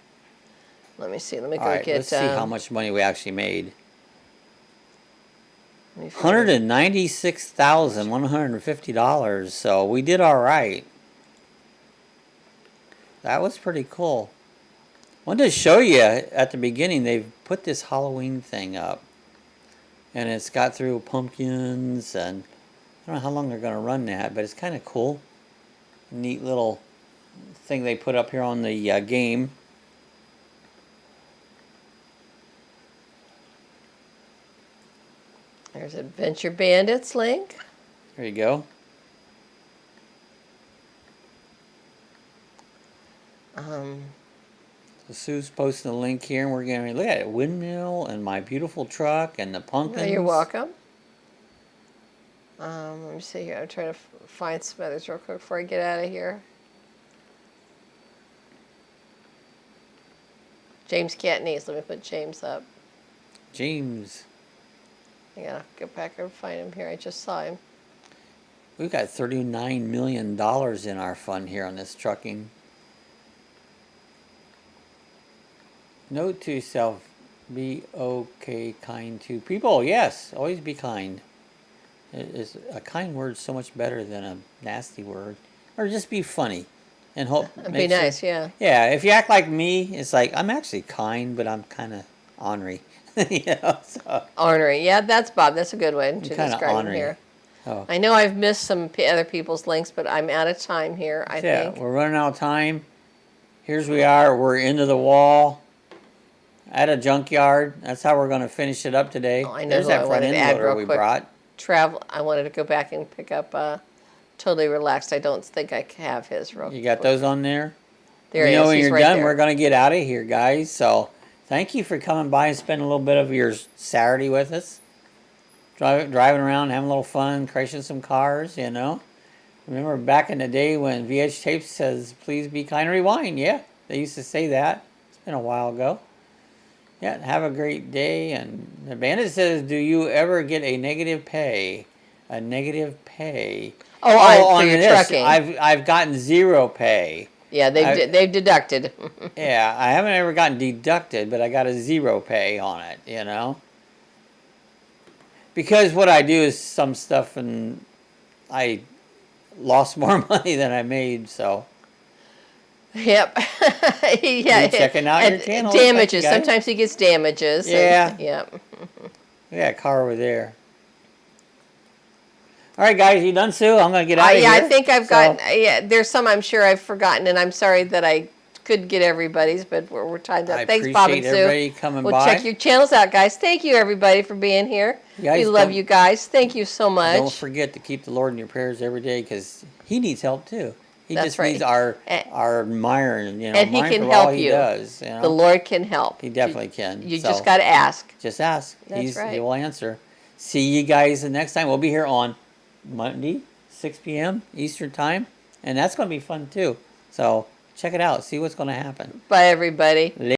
Let me see. Let me go get. Let's see how much money we actually made. $196,150. So we did all right. That was pretty cool. I wanted to show you at the beginning, they've put this Halloween thing up. And it's got through pumpkins, and I don't know how long they're going to run that, but it's kind of cool. Neat little thing they put up here on the game. There's Adventure Bandits link. There you go. So Sue's posting a link here, and we're going to look at it. Windmill and my beautiful truck and the pumpkins. Oh, you're welcome. Let me see here. I'm trying to find some others real quick before I get out of here. James Catnese. Let me put James up. James. I gotta go back and find him here. I just saw him. We've got $39 million in our fund here on this trucking. Note to self, be okay, kind to people. Yes, always be kind. A kind word so much better than a nasty word. Or just be funny. And hope. Be nice, yeah. Yeah, if you act like me, it's like, I'm actually kind, but I'm kind of ornery. So. Ornery. Yeah, that's Bob. That's a good way to describe him here. Oh. I know I've missed some other people's links, but I'm out of time here, I think. We're running out of time. Here's we are. We're into the wall. At a junkyard. That's how we're going to finish it up today. Oh, I know. There's that front end loader we brought. I wanted to go back and pick up Totally Relaxed. I don't think I have his real quick. You got those on there? There he is. When He's you're right done, there. we're going to get out of here, guys. So thank you for coming by and spending a little bit of your Saturday with us. Driving around, having a little fun, crashing some cars, Remember back in the day when VH Tapes says, please be kind, rewind. Yeah, they used to say that. It's been a while ago. Yeah, have a great day. And the bandit says, do you ever get a negative pay? A negative pay. For your trucking. I've gotten zero pay. Yeah, they've deducted. Yeah, I haven't ever gotten deducted, but I got a zero pay on it, Because what I do is some stuff, and I lost more money than I made, so. Yep. Yeah. Checking out your channel. Damages. Sometimes he gets damages. Yeah. Yep. We got a car over there. All right, guys, you done, Sue? I'm going to get out of here. I think I've gotten. Yeah, there's some I'm sure I've forgotten, and I'm sorry that I couldn't get everybody's, but we're timed up. Thanks, Bob and Sue. Everybody coming by. We'll check your channels out, guys. Thank you, everybody, for being here. We love you guys. Thank you so much. Don't forget to keep the Lord in your prayers every day, because He needs help too. He just needs our admiring, and He can help you. He does, The Lord can help. He definitely can. You just got to ask. Just ask. That's right. He will answer. See you guys the next time. We'll be here on Monday, 6 p.m. Eastern Time, and that's going to be fun too. So check it out. See what's going to happen. Bye, everybody.